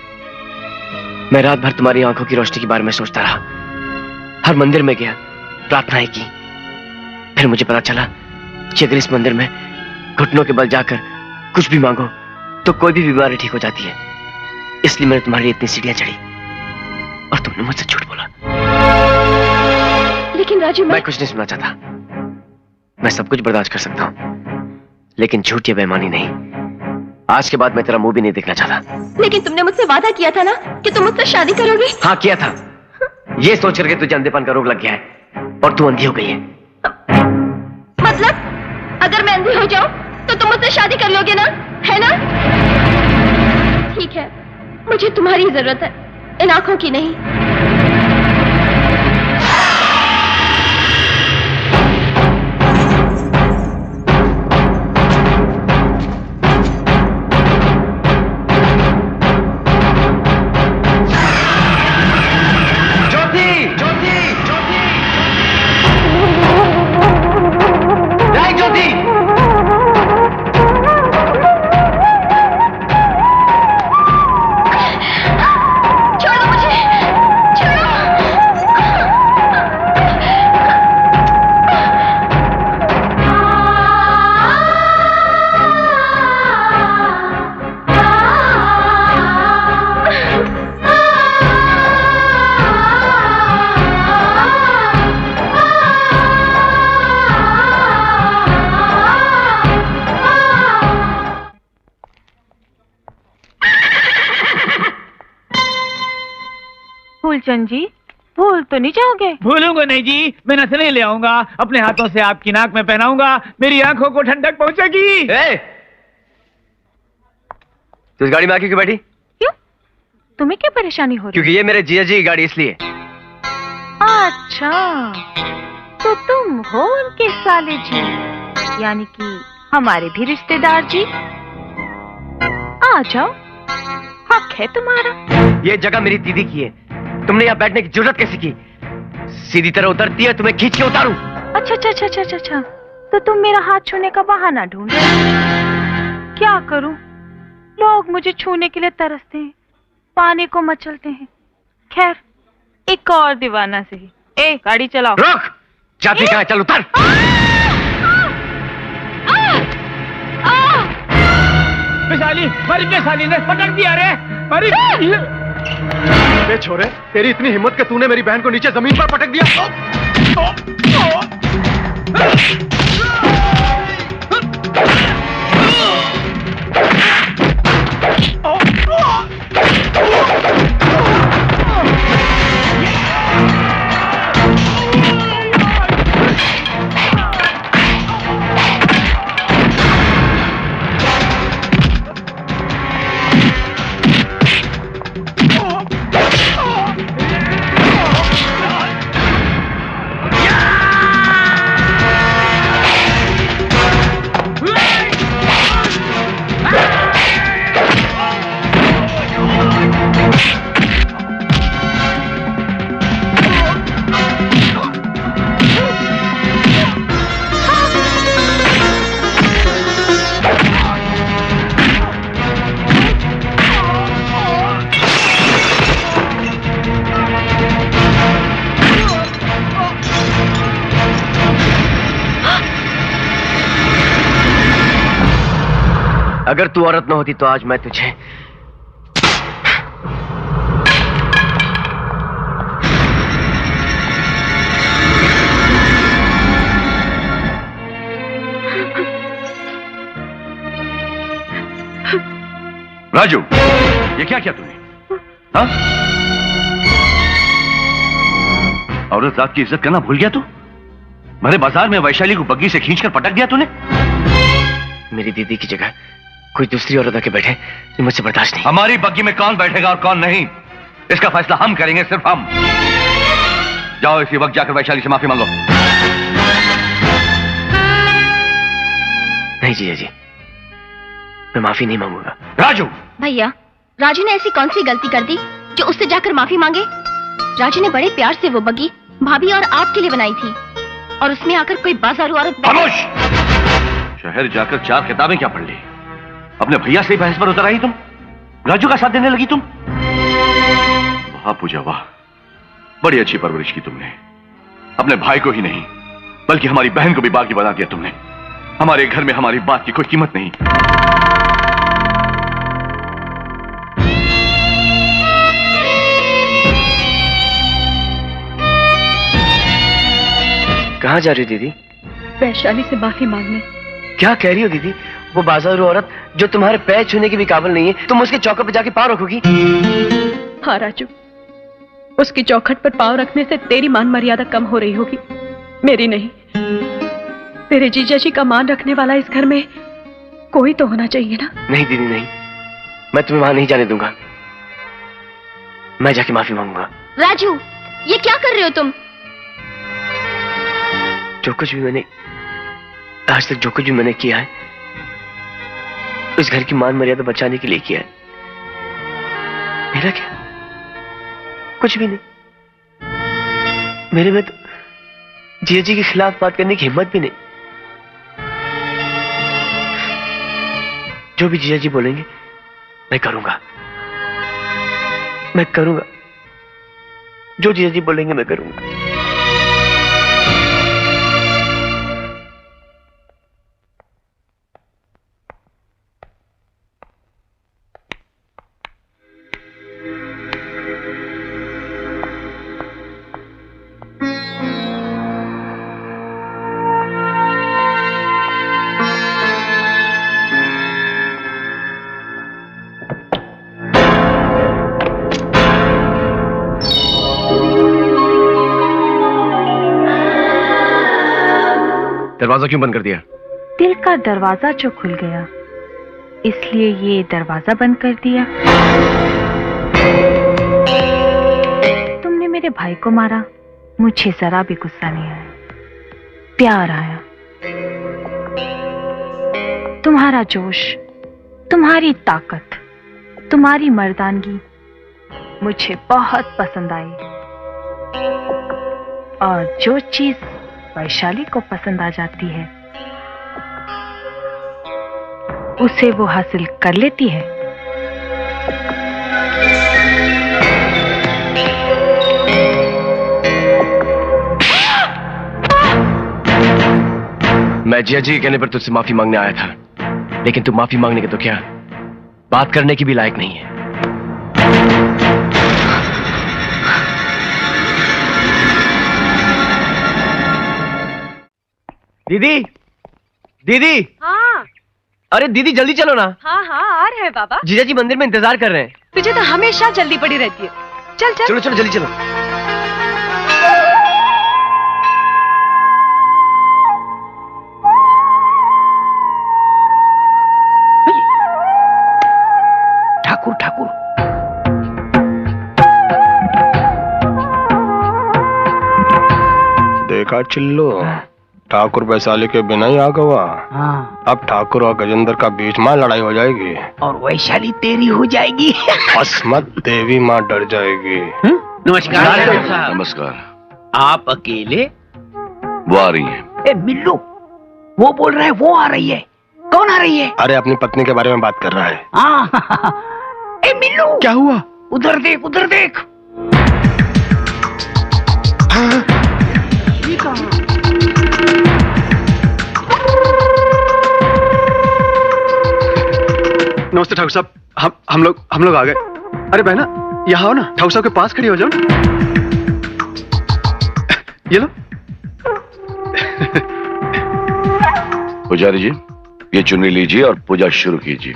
K: मैं रात भर तुम्हारी आंखों की रोशनी के बारे में सोचता रहा। हर मंदिर में गया, प्रार्थनाएं की। फिर मुझे पता चला कि अगर इस मंदिर में घुटनों के बल जाकर कुछ भी मांगो तो कोई भी बीमारी ठीक हो जाती है। इसलिए मैंने तुम्हारे लिए इतनी सीढ़ियां चढ़ी और तुमने मुझसे झूठ बोला।
D: लेकिन राजू,
K: मैं कुछ नहीं सुनना चाहता। मैं सब कुछ बर्दाश्त कर सकता हूं, लेकिन झूठ या बेईमानी नहीं। आज के बाद मैं तेरा मुंह भी नहीं देखना चाहता।
D: लेकिन तुमने मुझसे वादा किया था ना कि तुम मुझसे शादी करोगी।
K: हाँ किया था। ये सोच करके तुझे अंधेपन का रोग लग गया है और तू अंधी हो गई है।
D: मतलब अगर मैं अंधी हो जाऊं तो तुम मुझसे शादी कर लोगे ना, है ना? ठीक है, मुझे तुम्हारी जरूरत है, इन आंखों की नहीं।
M: फूलचंद जी, भूल तो नहीं जाओगे?
N: भूलूंगा नहीं जी, मैं नथनी ले आऊंगा, अपने हाथों से आपकी नाक में पहनाऊंगा, मेरी आंखों को ठंडक पहुंचेगी।
K: तू इस गाड़ी में आके क्यों बैठी?
M: क्यों? तुम्हें क्या परेशानी हो रही?
K: क्योंकि ये मेरे जीजा जी की गाड़ी, इसलिए।
M: अच्छा, तो तुम हो उनके साले जी, यानी कि हमारे भी रिश्तेदार जी। आ जाओ, हक है तुम्हारा।
K: ये जगह मेरी दीदी की है, तुमने यहाँ बैठने की जरूरत कैसे की? सीधी तरह उतरती है, तुम्हें खींच के उतारूं।
M: अच्छा अच्छा अच्छा अच्छा अच्छा, तो तुम मेरा हाथ छूने का बहाना ढूंढ रहे हो। क्या करूं, लोग मुझे छूने के लिए तरसते हैं, पानी को मचलते हैं। खैर, एक और दीवाना सही। ए, गाड़ी चलाओ।
K: रुक, जाती कहाँ है? चल उतर।
N: वैशाली, मरी वैशाली ने पकड़ दिया रे, मरी।
A: बे छोरे, तेरी इतनी हिम्मत कि तूने मेरी बहन को नीचे जमीन पर पटक दिया।
K: अगर तू औरत न होती तो आज मैं तुझे
G: राजू, ये क्या किया तूने? हाँ? औरत जात की इज्जत करना भूल गया तू? मेरे बाजार में वैशाली को बग्गी से खींचकर पटक दिया तूने?
K: मेरी दीदी की जगह कोई दूसरी औरत आके बैठे, ये मुझसे बर्दाश्त नहीं।
G: हमारी बग्गी में कौन बैठेगा और कौन नहीं, इसका फैसला हम करेंगे, सिर्फ हम। जाओ इसी वक्त जाकर वैशाली से माफी मांगो।
K: नहीं जीजा जी, मैं माफी नहीं मांगूंगा।
G: राजू!
D: भैया, राजू ने ऐसी कौन सी गलती कर दी जो उससे जाकर माफी मांगे? राजू ने बड़े प्यार से वो बग्गी भाभी और आपके लिए बनाई थी, और उसमें आकर कोई बाजारू औरत।
G: खामोश! शहर जाकर 4 किताबें क्या पढ़ ली? अपने भैया से ही बहस पर उतर आई तुम? राजू का साथ देने लगी तुम? वाह पूजा वाह, बड़ी अच्छी परवरिश की तुमने। अपने भाई को ही नहीं बल्कि हमारी बहन को भी बागी बना दिया तुमने। हमारे घर में हमारी बात की कोई कीमत नहीं।
K: कहाँ जा रही हो दीदी?
O: वैशाली से माफी मांगने।
K: क्या कह रही हो दीदी? वो बाजारू औरत जो तुम्हारे पैर छूने की भी काबिल नहीं है, तुम उसके चौखट पे जाके पाँव रखोगी?
O: हाँ राजू, उसकी चौखट पर पाँव रखने से तेरी मान मर्यादा कम हो रही होगी, मेरी नहीं। तेरे जीजा जी का मान रखने वाला इस घर में कोई तो होना चाहिए ना।
K: नहीं दीदी नहीं, मैं तुम्हें वहां नहीं जाने दूंगा। मैं जाके माफी मांगूंगा।
D: राजू, ये क्या कर रहे हो तुम?
K: जो कुछ भी मैंने आज तक किया है, इस घर की मान मर्यादा बचाने के लिए किया है। मेरा क्या? कुछ भी नहीं। मेरे में तो जिया जी के खिलाफ बात करने की हिम्मत भी नहीं। जो भी जिया जी बोलेंगे मैं करूंगा। जो जिया जी बोलेंगे मैं करूंगा।
J: दरवाजा क्यों बंद कर दिया?
M: दिल का दरवाजा जो खुल गया, इसलिए ये दरवाजा बंद कर दिया। तुमने मेरे भाई को मारा, मुझे जरा भी गुस्सा नहीं आया, प्यार आया। तुम्हारा जोश, तुम्हारी ताकत, तुम्हारी मर्दानगी मुझे बहुत पसंद आई। और जो चीज वैशाली को पसंद आ जाती है, उसे वो हासिल कर लेती है।
K: मैं जिया जी के कहने पर तुझसे माफी मांगने आया था, लेकिन तू माफी मांगने के तो क्या, बात करने की भी लायक नहीं है। दीदी, दीदी।
O: हाँ।
K: अरे दीदी जल्दी चलो ना।
O: हाँ हाँ आ रहे हैं बाबा।
K: जीजा जी मंदिर में इंतजार कर रहे हैं।
O: तुझे तो हमेशा जल्दी पड़ी रहती है। चल चल।
K: चलो चलो जल्दी चलो।
J: ठाकुर ठाकुर। देखा चिल्लो, ठाकुर वैशाली के बिना ही आ गवा।
N: हाँ।
J: अब ठाकुर और गजेंद्र का बीच में लड़ाई हो जाएगी
N: और वैशाली तेरी हो जाएगी।
J: अस्मत देवी माँ डर जाएगी।
N: नमस्कार।
G: नमस्कार।
N: आप अकेले?
G: वो आ रही हैं।
N: ए मिल्लू, वो बोल रहा है वो आ रही है। कौन आ रही है?
J: अरे अपनी पत्नी के बारे में बात कर रहा है।
N: ए मिल्लू,
J: क्या हुआ?
N: उधर देख, उधर देख।
A: नमस्ते ठाकुर साहब, हम लोग आ गए। अरे बहना यहाँ आओ ना, ठाकुर साहब के पास खड़ी हो जाओ ना। ये लो।
G: पुजारी जी, ये चुन्नी लीजिए और पूजा शुरू कीजिए।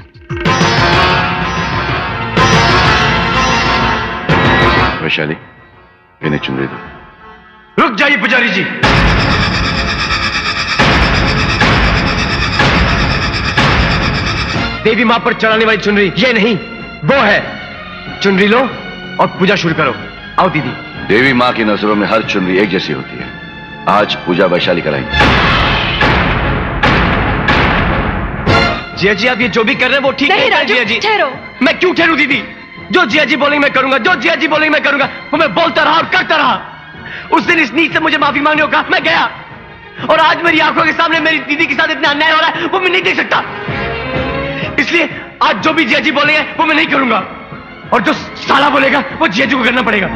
G: वैशाली, इन्हें चुनरी दो।
K: रुक जाइए पुजारी जी। देवी मां पर चढ़ाने वाली चुनरी ये नहीं, वो है। चुनरी लो और पूजा शुरू करो। आओ दीदी।
G: देवी माँ की नजरों में हर चुनरी एक जैसी होती है। आज पूजा वैशाली कराएंगे।
K: जिया जी आप ये जो भी कर रहे हैं वो ठीक
O: नहीं
K: है।
O: राजू,
K: जिया जी
O: ठहरो।
K: मैं क्यों ठहरूं दीदी? जो जिया जी बोलेंगे मैं करूंगा, जो जिया जी बोलेंगे मैं करूंगा। वो मैं बोलता रहा और करता रहा। उस दिन इस नीच से मुझे माफी मांगने को कहा, मैं गया, और आज मेरी आंखों के सामने मेरी दीदी के साथ इतना अन्याय हो रहा है वो मैं नहीं देख सकता। इसलिए आज जो भी जिया जी बोलेंगे वो मैं नहीं करूंगा, और जो साला बोलेगा वो जिया जी को करना पड़ेगा।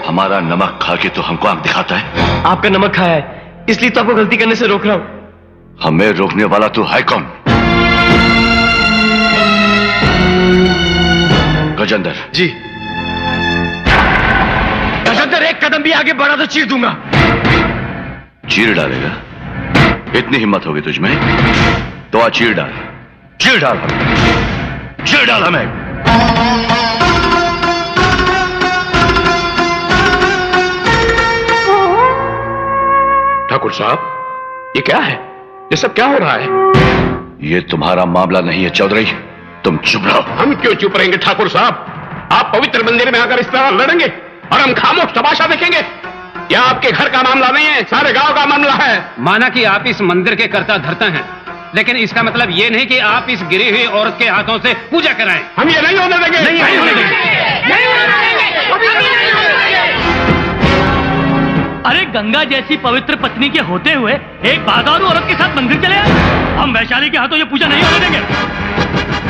G: हमारा नमक खा के तो हमको आंख दिखाता है।
K: आपका नमक खाया है इसलिए तो आपको गलती करने से रोक रहा हूं।
G: हमें रोकने वाला तू है कौन? गजेंद्र
K: जी। गजेंद्र एक कदम भी आगे बढ़ा तो चीर दूंगा।
G: चीर डालेगा? इतनी हिम्मत होगी तुझमें तो आज चीर डाल, चीर डाल हमें, चीर डाल हमें।
I: ठाकुर साहब ये क्या है? ये सब क्या हो रहा है?
G: ये तुम्हारा मामला नहीं है चौधरी, तुम चुप रहो।
I: हम क्यों चुप रहेंगे ठाकुर साहब? आप पवित्र मंदिर में आकर इस तरह लड़ेंगे और हम खामोश तमाशा देखेंगे? यह आपके घर का मामला नहीं है, सारे गांव का मामला है।
P: माना कि आप इस मंदिर के कर्ता धर्ता हैं, लेकिन इसका मतलब ये नहीं कि आप इस गिरी हुई औरत के हाथों से पूजा कराएं।
I: हम ये नहीं होने देंगे।
P: नहीं होने देंगे।
H: अरे गंगा जैसी पवित्र पत्नी के होते हुए एक बागारू औरत के साथ मंदिर चले आए। हम वैशाली के हाथों ये पूजा नहीं होने देंगे।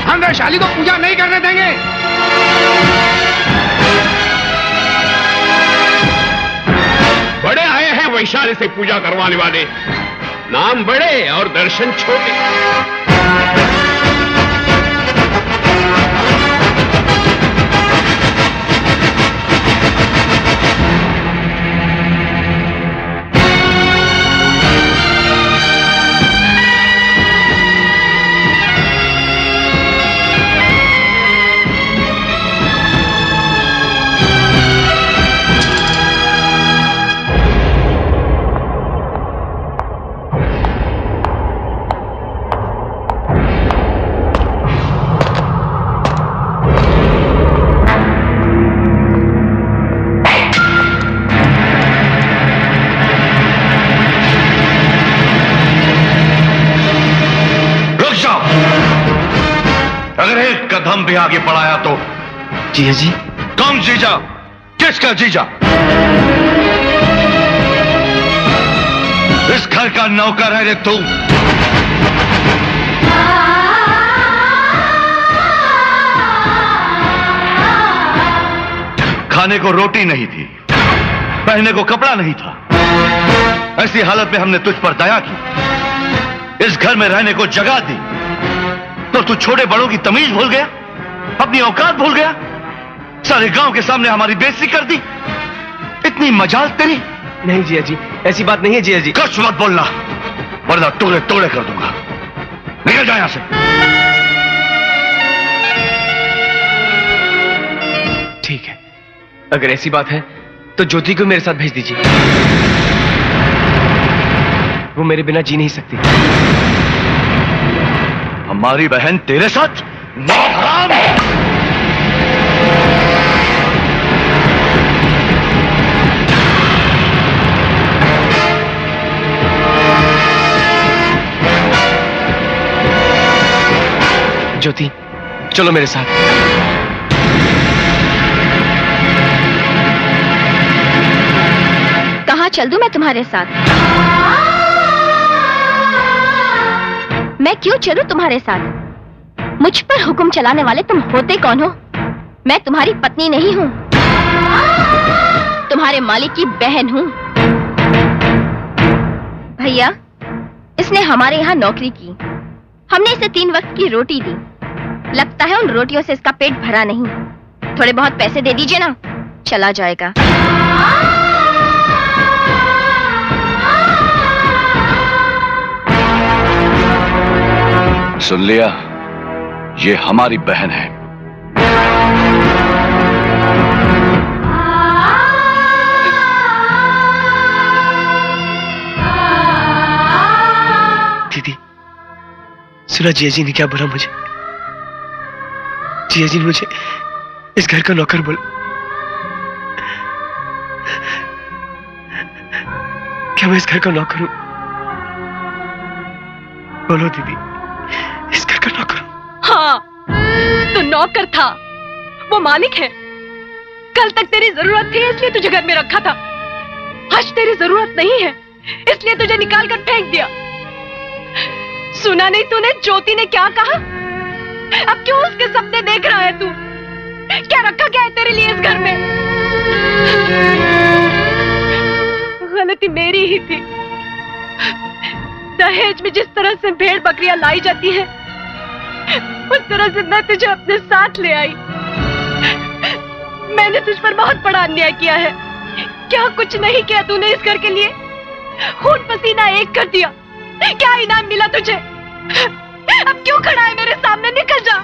I: हम वैशाली को पूजा नहीं करने देंगे। बड़े आए हैं वैशाली से पूजा करवाने वाले, नाम बड़े और दर्शन छोटे।
G: कदम भी आगे बढ़ाया तो
K: जीजा जी।
G: कौन जीजा? किसका जीजा? इस घर का नौकर है रे तू। खाने को रोटी नहीं थी, पहनने को कपड़ा नहीं था, ऐसी हालत में हमने तुझ पर दया की, इस घर में रहने को जगह दी, तो तू छोटे बड़ों की तमीज भूल गया, अपनी औकात भूल गया, सारे गांव के सामने हमारी बेइज्जती कर दी। इतनी मजाल तेरी?
K: नहीं जिया जी, ऐसी बात नहीं है जिया जी।
G: कुछ मत बोलना वरना टुकड़े टुकड़े कर दूंगा। निकल जा यहां से।
K: ठीक है, अगर ऐसी बात है तो ज्योति को मेरे साथ भेज दीजिए, वो मेरे बिना जी नहीं सकती।
G: हमारी बहन तेरे साथ? हराम!
K: ज्योति चलो मेरे साथ।
D: कहाँ चल दूं मैं तुम्हारे साथ? मैं क्यों चलूं तुम्हारे साथ? मुझ पर हुक्म चलाने वाले तुम होते कौन हो? मैं तुम्हारी पत्नी नहीं हूं, तुम्हारे मालिक की बहन हूं। भैया, इसने हमारे यहाँ नौकरी की, हमने इसे 3 वक्त की रोटी दी, लगता है उन रोटियों से इसका पेट भरा नहीं। थोड़े बहुत पैसे दे दीजिए ना, चला जाएगा।
G: सुन लिया, ये हमारी बहन है।
K: दीदी, सुना जिया जी ने क्या बोला मुझे? जिया जी ने मुझे इस घर का नौकर बोला। क्या मैं इस घर का नौकर हूं? बोलो दीदी, इस घर का नौकर हूं?
O: हाँ, तो नौकर था, वो मालिक है। कल तक तेरी जरूरत थी इसलिए तुझे घर में रखा था। आज तेरी जरूरत नहीं है, इसलिए तुझे निकाल कर फेंक दिया। सुना नहीं तूने ज्योति ने क्या कहा? अब क्यों उसके सपने देख रहा है तू? क्या रखा क्या है तेरे लिए इस घर में? गलती मेरी ही थी। दहेज में जिस तरह से भेड़ बकरियां लाई जाती है, उस तरह से मैं तुझे अपने साथ ले आई। मैंने तुझ पर बहुत बड़ा अन्याय किया है। क्या कुछ नहीं किया तूने इस घर के लिए? खून पसीना एक कर दिया। क्या इनाम मिला तुझे? अब क्यों खड़ा है मेरे सामने? निकल जा,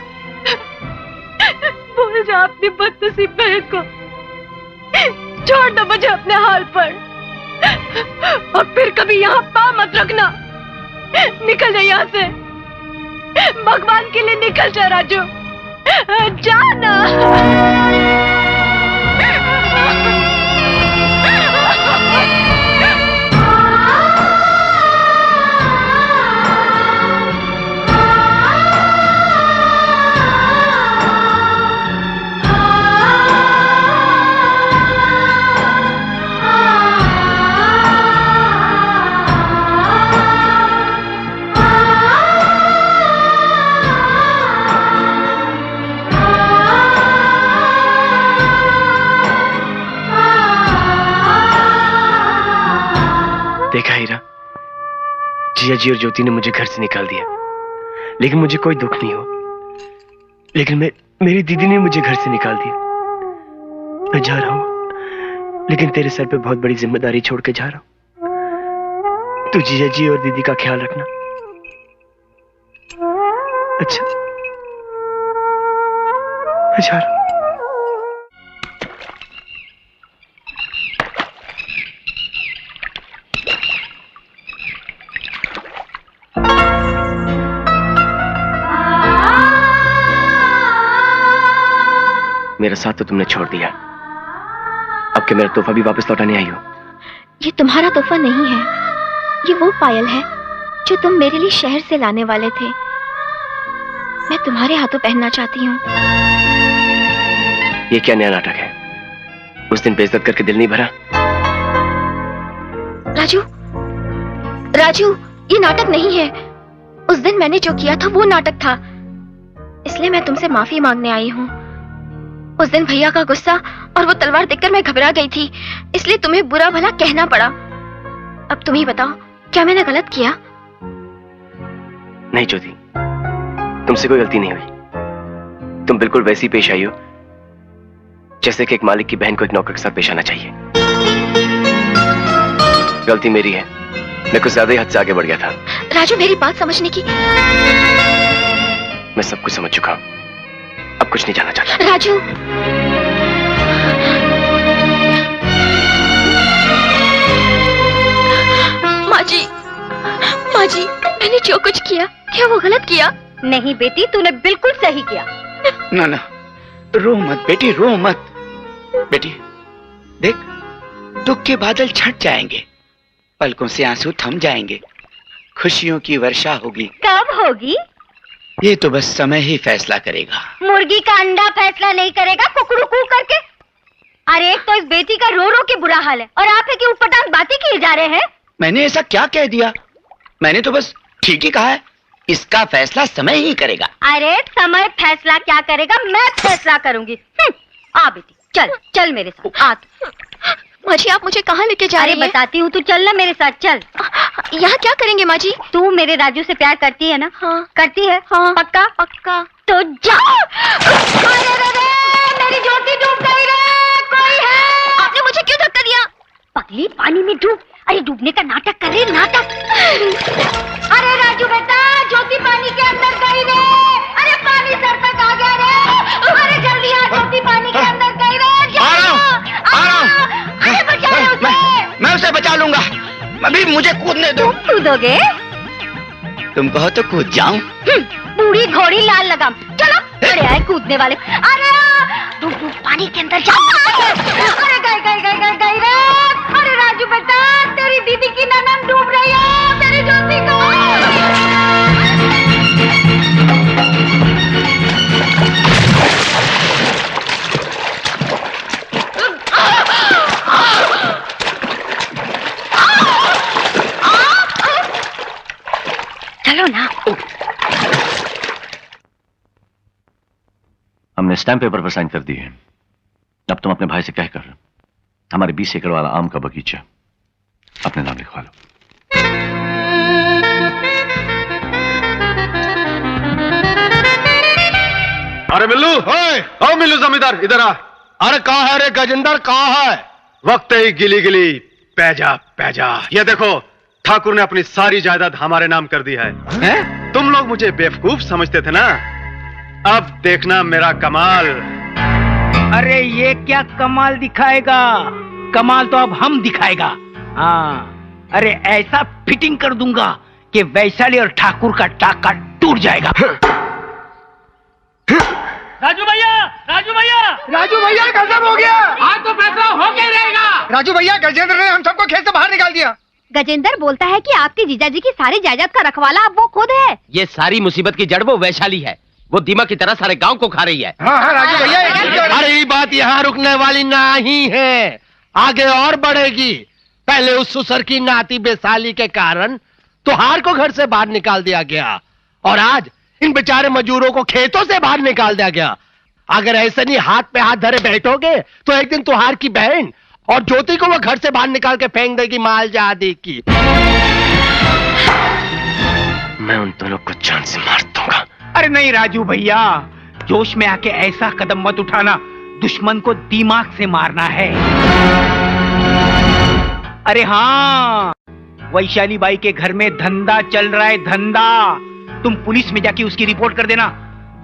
O: भूल जा अपनी बदनसीब बहन को, छोड़ दो मुझे अपने हाल पर, और फिर कभी यहाँ पाँव मत रखना। निकल जा यहाँ से, भगवान के लिए निकल जा राजू, जाना।
K: देखा हीरा, जिया जी और ज्योति ने मुझे घर से निकाल दिया, लेकिन मुझे कोई दुख नहीं हुआ। लेकिन मेरी दीदी ने मुझे घर से निकाल दिया। मैं जा रहा हूं, लेकिन तेरे सर पे बहुत बड़ी जिम्मेदारी छोड़ के जा रहा हूं। तू जिया जी और दीदी का ख्याल रखना। अच्छा, मैं जा रहा हूं। मेरा साथ तो तुमने छोड़ दिया, अब क्या मेरा तोहफा भी वापस लौटाने आई हो?
D: ये तुम्हारा तोहफा नहीं है, ये वो पायल है जो तुम मेरे लिए शहर से लाने वाले थे। मैं तुम्हारे हाथों पहनना चाहती हूँ।
K: ये क्या नया नाटक है? उस दिन बेइज्जत करके दिल नहीं भरा?
D: राजू, राजू, ये नाटक नहीं है। उस दिन मैंने जो किया था वो नाटक था, इसलिए मैं तुमसे माफी मांगने आई हूँ। उस दिन भैया का गुस्सा और वो तलवार देखकर मैं घबरा गई थी, इसलिए तुम्हें बुरा भला कहना पड़ा। अब तुम ही बताओ, क्या मैंने गलत किया?
K: नहीं ज्योति, तुमसे कोई गलती नहीं हुई। तुम बिल्कुल वैसी पेश आई हो जैसे कि एक मालिक की बहन को एक नौकर के साथ पेश आना चाहिए। गलती मेरी है, मैं कुछ ज्यादा ही हद से आगे बढ़ गया था।
D: राजू, मेरी बात समझने की।
K: मैं सब कुछ समझ चुका हूं, अब कुछ नहीं जानना चाहता।
D: राजू, माँ जी, मैंने जो कुछ किया, क्या वो गलत किया?
C: नहीं बेटी, तूने बिल्कुल सही किया।
E: ना ना, रो मत बेटी, रो मत। बेटी देख, दुख के बादल छट जाएंगे, पलकों से आंसू थम जाएंगे, खुशियों की वर्षा होगी।
C: कब होगी?
E: ये तो बस समय ही फैसला करेगा।
C: मुर्गी का अंडा फैसला नहीं करेगा कुकड़ू कू करके। अरे एक तो इस बेटी का रो रो के बुरा हाल है, और आप है कि ऊटपटांग बातें किए जा रहे हैं। मैंने ऐसा क्या कह दिया? मैंने तो बस ठीक ही कहा है, इसका फैसला समय ही करेगा। अरे समय फैसला क्या करेगा, मैं फैसला करूंगी। आ बेटी, चल चल मेरे साथ आ।
D: माँ जी, आप मुझे कहाँ लेके जा रही हैं?
C: बताती हूँ, तू चल ना मेरे साथ, चल।
D: यहाँ क्या करेंगे माँ जी?
C: तू मेरे राजू से प्यार करती है ना?
D: हाँ।
C: करती है?
D: हाँ।
C: पक्का?
D: पक्का।
C: तो जाओ। अरे रे रे, मेरी ज्योति डूब गई रे, कोई है?
D: आपने मुझे क्यों धक्का दिया?
C: पगली, पानी में डूब। अरे डूबने का नाटक कर रही, नाटक। अरे राजू बेटा, ज्योति पानी के अंदर गई रे। अरे पानी सर तक आ गया रे। अरे जल्दी आ, ज्योति पानी के अंदर गई रे। अरे बचा लो उसे।
E: मैं उसे बचा लूंगा, अभी मुझे कूदने दो।
C: कूदोगे?
E: तुम कहो तो कूद जाऊं।
C: बूढ़ी घोड़ी लाल लगाम, चलो। अरे आए कूदने वाले। अरे डूब डूब पानी के अंदर जा। अरे गई गई गई गई गई रे। अरे राजू बेटा, तेरी दीदी की ननद डूब रही है, तेरी ज्योति को।
G: मैंने स्टैम्प पेपर पर साइन कर दी है। अब तुम अपने भाई से कहकर हमारे 20 एकड़ वाला आम का बगीचा अपने नाम लिखवा लो।
A: अरे मिल्लू, ओ मिल्लू जमींदार इधर आ।
J: अरे कहाँ है रे गजेंद्र, कहाँ है?
A: वक्त ही गिली गिली पैजा। ये देखो, ठाकुर ने अपनी सारी जायदाद हमारे नाम कर दी है। तुम लोग मुझे बेवकूफ समझते थे ना, अब देखना मेरा कमाल।
F: अरे ये क्या कमाल दिखाएगा? कमाल तो अब हम दिखाएगा। हाँ, अरे ऐसा फिटिंग कर दूंगा कि वैशाली और ठाकुर का टाका टूट जाएगा।
H: राजू भैया
Q: गजब हो गया।
I: आज तो फैसला हो के रहेगा।
Q: राजू भैया, गजेंद्र ने हम सबको खेत से बाहर निकाल दिया।
D: गजेंद्र बोलता है कि आपके जीजाजी की सारी जायदाद का रखवाला अब वो खुद है।
R: ये सारी मुसीबत की जड़ वो वैशाली है। वो दीमक की तरह सारे गांव को खा रही है।
Q: हाँ राजू भैया,
J: अरे ये बात यहाँ रुकने वाली नहीं है, आगे और बढ़ेगी। पहले उस सुसर की नाती बेसाली के कारण तुहार को घर से बाहर निकाल दिया गया, और आज इन बेचारे मजदूरों को खेतों से बाहर निकाल दिया गया। अगर ऐसे नहीं हाथ पे हाथ धरे बैठोगे तो एक दिन तुहार की बहन और ज्योति को वो घर से बाहर निकाल के फेंक देगी माल जादी की।
K: मैं उन दोनों को जान से मार दूंगा।
F: अरे नहीं राजू भैया, जोश में आके ऐसा कदम मत उठाना। दुश्मन को दिमाग से मारना है। अरे हाँ, वैशाली बाई के घर में धंधा चल रहा है, धंधा। तुम पुलिस में जाके उसकी रिपोर्ट कर देना।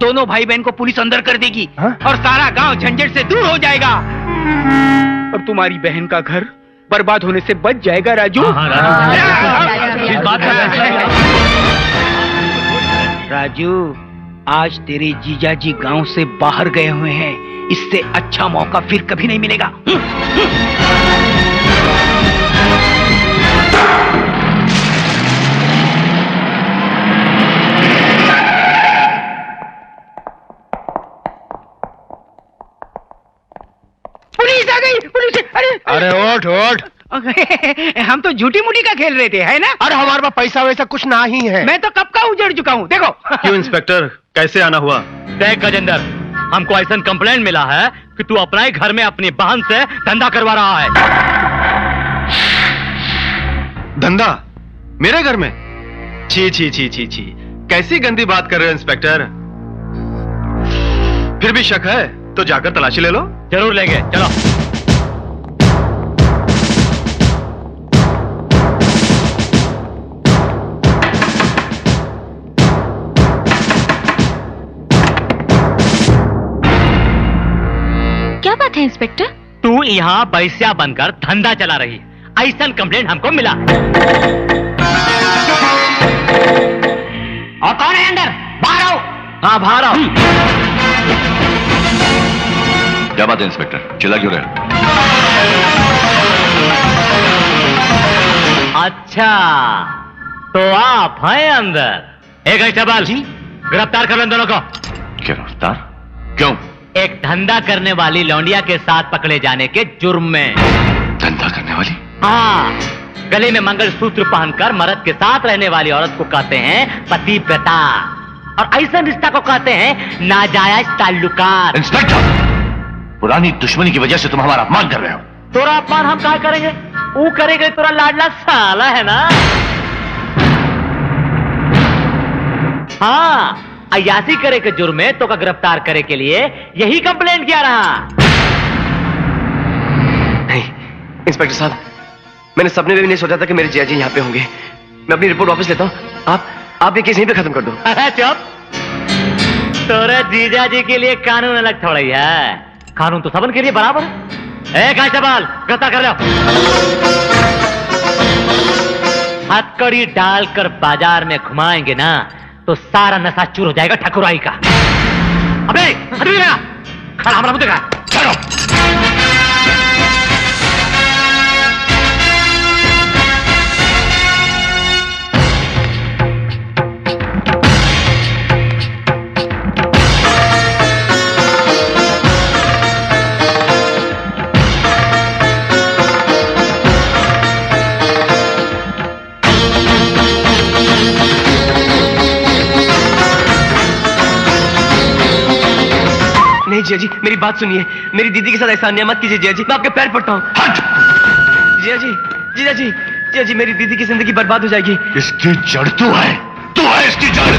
F: दोनों भाई बहन को पुलिस अंदर कर देगी और सारा गांव झंझट से दूर हो जाएगा। और तुम्हारी बहन का घर बर्बाद होने से बच जाएगा राजू। राजू, आज तेरे जीजाजी गांव से बाहर गए हुए हैं। इससे अच्छा मौका फिर कभी नहीं मिलेगा। पुलिस आ गई, पुलिस!
J: अरे ओठ
F: हम तो झूठी मुठी का खेल रहे थे, है ना?
J: अरे हमारे पास पैसा वैसा कुछ ना ही है।
F: मैं तो कब का उजड़ चुका हूँ, देखो।
A: क्यों इंस्पेक्टर, कैसे आना हुआ?
H: देख गजेंद्र, हमको ऐसा कंप्लेंट मिला है कि तू अपने घर में अपनी बहन से धंधा करवा रहा है।
A: धंधा मेरे घर में? छी छी छी छी छी, कैसी गंदी बात कर रहे हो इंस्पेक्टर। फिर भी शक है तो जाकर तलाशी ले लो।
H: जरूर लेंगे, चलो।
D: क्या बात है इंस्पेक्टर?
H: तू यहाँ बैस्या बनकर धंधा चला रही है, ऐसा कंप्लेंट हमको मिला है। और कौन है अंदर? बाहर आओ।
G: हाँ बाहर आओ। क्या बात है इंस्पेक्टर, चिल्ला क्यों रहे?
H: अच्छा, तो आप हैं अंदर। एक कांस्टेबल जी, गिरफ्तार कर लो इन दोनों को।
G: गिरफ्तार? क्यों?
H: एक धंधा करने वाली लौंडिया के साथ पकड़े जाने के जुर्म में।
G: धंधा करने वाली?
H: हाँ, गले में मंगलसूत्र पहनकर मर्द के साथ रहने वाली औरत को कहते हैं पतिव्रता, और ऐसा रिश्ता को कहते हैं नाजायज ताल्लुकात।
G: इंस्पेक्टर, पुरानी दुश्मनी की वजह से तुम हमारा अपमान कर रहे हो।
H: तोरा अपमान हम क्या करेंगे? वो करेंगे तोरा लाडला साला है ना। हाँ, अयासी करे के जुर्म में तो का गिरफ्तार करे के लिए यही कंप्लेंट किया रहा।
K: नहीं इंस्पेक्टर साहब, मैंने सपने में भी नहीं सोचा था कि मेरे जियाजी यहाँ पे होंगे। मैं अपनी रिपोर्ट वापस लेता हूँ। आप ये केस यहीं पे खत्म कर दो।
H: चुप, तोरे जीजा जी के लिए कानून अलग थोड़ी है, कानून तो सबन के लिए बराबर है। ए कांस्टेबल, गिरफ्तार कर लो। हथकड़ी डालकर बाजार में घुमाएंगे ना तो सारा नशा चूर हो जाएगा ठकुराई का। अबे हटो ना, खड़ा हमारा मुंह देखा। चलो।
K: नहीं नहीं जिया जी, मेरी बात सुनिए। मेरी दीदी के साथ ऐसा अन्याय मत कीजिए जिया जी, मैं आपके पैर पड़ता हूँ। जिया जी, जिया जी, जिया जी, मेरी दीदी की जिंदगी बर्बाद हो जाएगी।
G: इसकी जड़ तू है इसकी जड़।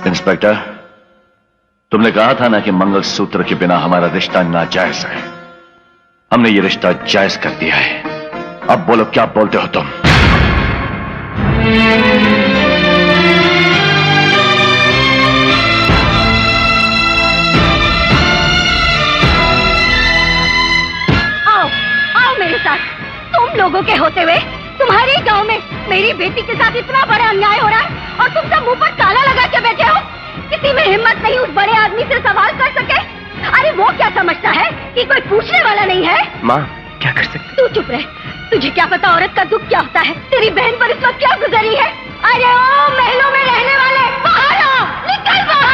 G: इंस्पेक्टर, तुमने कहा था ना कि मंगलसूत्र के बिना हमारा रिश्ता नाजायज है। हमने ये रिश्ता जायज कर दिया है। अब बोलो क्या बोलते हो तुम?
D: आओ, आओ मेरे साथ। तुम लोगों के होते हुए तुम्हारे गांव में मेरी बेटी के साथ इतना बड़ा अन्याय हो रहा है और तुम सब मुंह पर ताला लगा के बैठे हो। किसी में हिम्मत नहीं उस बड़े आदमी से सवाल कर सके। अरे वो क्या समझता है कि कोई पूछने वाला नहीं है?
K: माँ, क्या कर सकते?
D: तू चुप रह। तुझे क्या पता औरत का दुख क्या होता है? तेरी बहन पर इस वक्त क्या गुजरी है? अरे ओ महलों में रहने वाले, बाहर आ, निकल बाहर।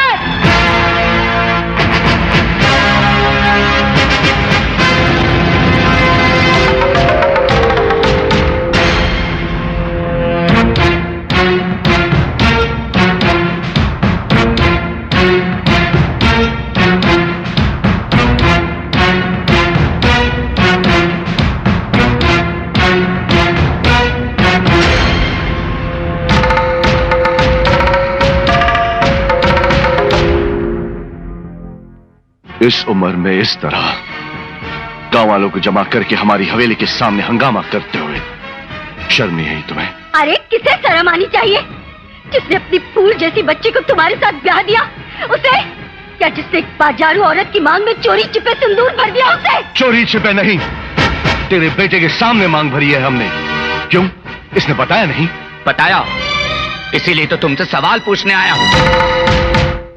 G: इस उम्र में इस तरह गांव वालों को जमा करके हमारी हवेली के सामने हंगामा करते हुए शर्म नहीं आई तुम्हें?
D: अरे किसे शर्म आनी चाहिए? जिसने अपनी फूल जैसी बच्ची को तुम्हारे साथ ब्याह दिया उसे? क्या जिसने एक बाजारू औरत की मांग में चोरी छिपे सिंदूर भर दिया उसे?
G: चोरी छिपे नहीं, तेरे बेटे के सामने मांग भरी है हमने। क्यों, इसने बताया नहीं?
E: बताया, इसीलिए तो तुमसे सवाल पूछने आया हूँ।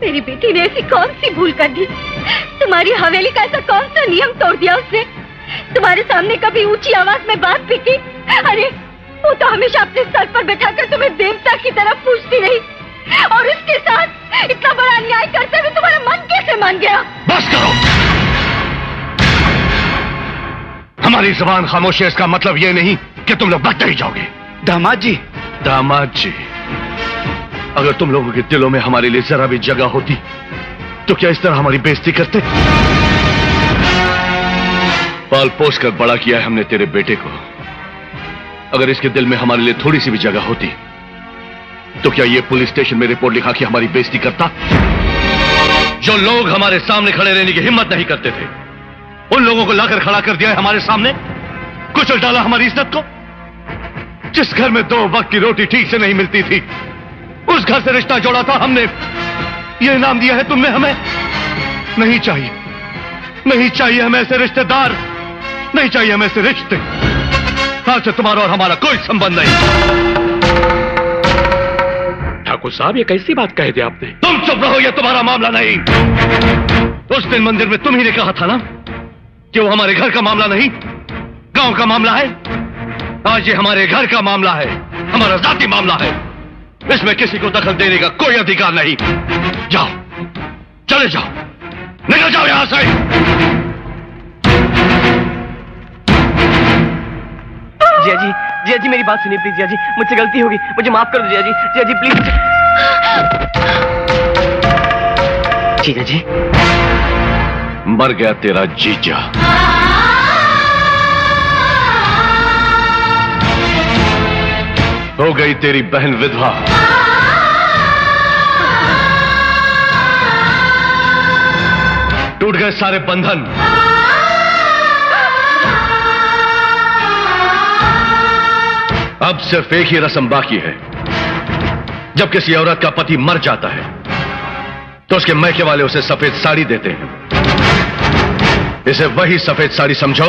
D: मेरी बेटी ने ऐसी कौन सी भूल कर दी? तुम्हारी हवेली का ऐसा कौन सा नियम तोड़ दिया उसने? तुम्हारे सामने कभी ऊंची आवाज में बात भी की? अरे वो तो हमेशा अपने सर पर बैठाकर तुम्हें देवता की तरफ पूछती रही, और उसके साथ इतना बड़ा अन्याय करते हुए तुम्हारा मन कैसे मान गया?
G: बस करो, हमारी जुबान खामोश है, इसका मतलब ये नहीं कि तुम लोग बकते ही जाओगे।
E: दामाद जी,
G: दामाद जी, अगर तुम लोगों के दिलों में हमारे लिए जरा भी जगह होती तो क्या इस तरह हमारी बेइज्जती करते? पाल पोस कर बड़ा किया है हमने तेरे बेटे को। अगर इसके दिल में हमारे लिए थोड़ी सी भी जगह होती तो क्या ये पुलिस स्टेशन में रिपोर्ट लिखा कि हमारी बेइज्जती करता? जो लोग हमारे सामने खड़े रहने की हिम्मत नहीं करते थे, उन लोगों को लाकर खड़ा कर दिया है हमारे सामने, कुचल डाला हमारी इज्जत को। जिस घर में 2 वक्त की रोटी ठीक से नहीं मिलती थी, उस घर से रिश्ता जोड़ा था हमने। ये इनाम दिया है तुमने हमें? नहीं चाहिए, नहीं चाहिए हमें ऐसे रिश्तेदार, नहीं चाहिए हमें ऐसे रिश्ते। आज से तुम्हारा और हमारा कोई संबंध नहीं।
P: ठाकुर साहब, ये कैसी बात कह दी आपने?
G: तुम चुप रहो, ये तुम्हारा मामला नहीं। उस दिन मंदिर में तुम ही ने कहा था ना कि वो हमारे घर का मामला नहीं, गांव का मामला है। आज ये हमारे घर का मामला है, हमारा जाति मामला है। इसमें किसी को दखल देने का कोई अधिकार नहीं। जाओ, चले जाओ, निकल जाओ यहां से।
K: जिया जी, जिया जी, मेरी बात सुनिए प्लीज। जिया जी, मुझसे गलती होगी, मुझे माफ कर दो जिया जी। जिया जी प्लीज। जिया जी,
G: मर गया तेरा जीजा। हो गई तेरी बहन विधवा। टूट गए सारे बंधन। अब सिर्फ एक ही रस्म बाकी है। जब किसी औरत का पति मर जाता है तो उसके मैके वाले उसे सफेद साड़ी देते हैं। इसे वही सफेद साड़ी समझो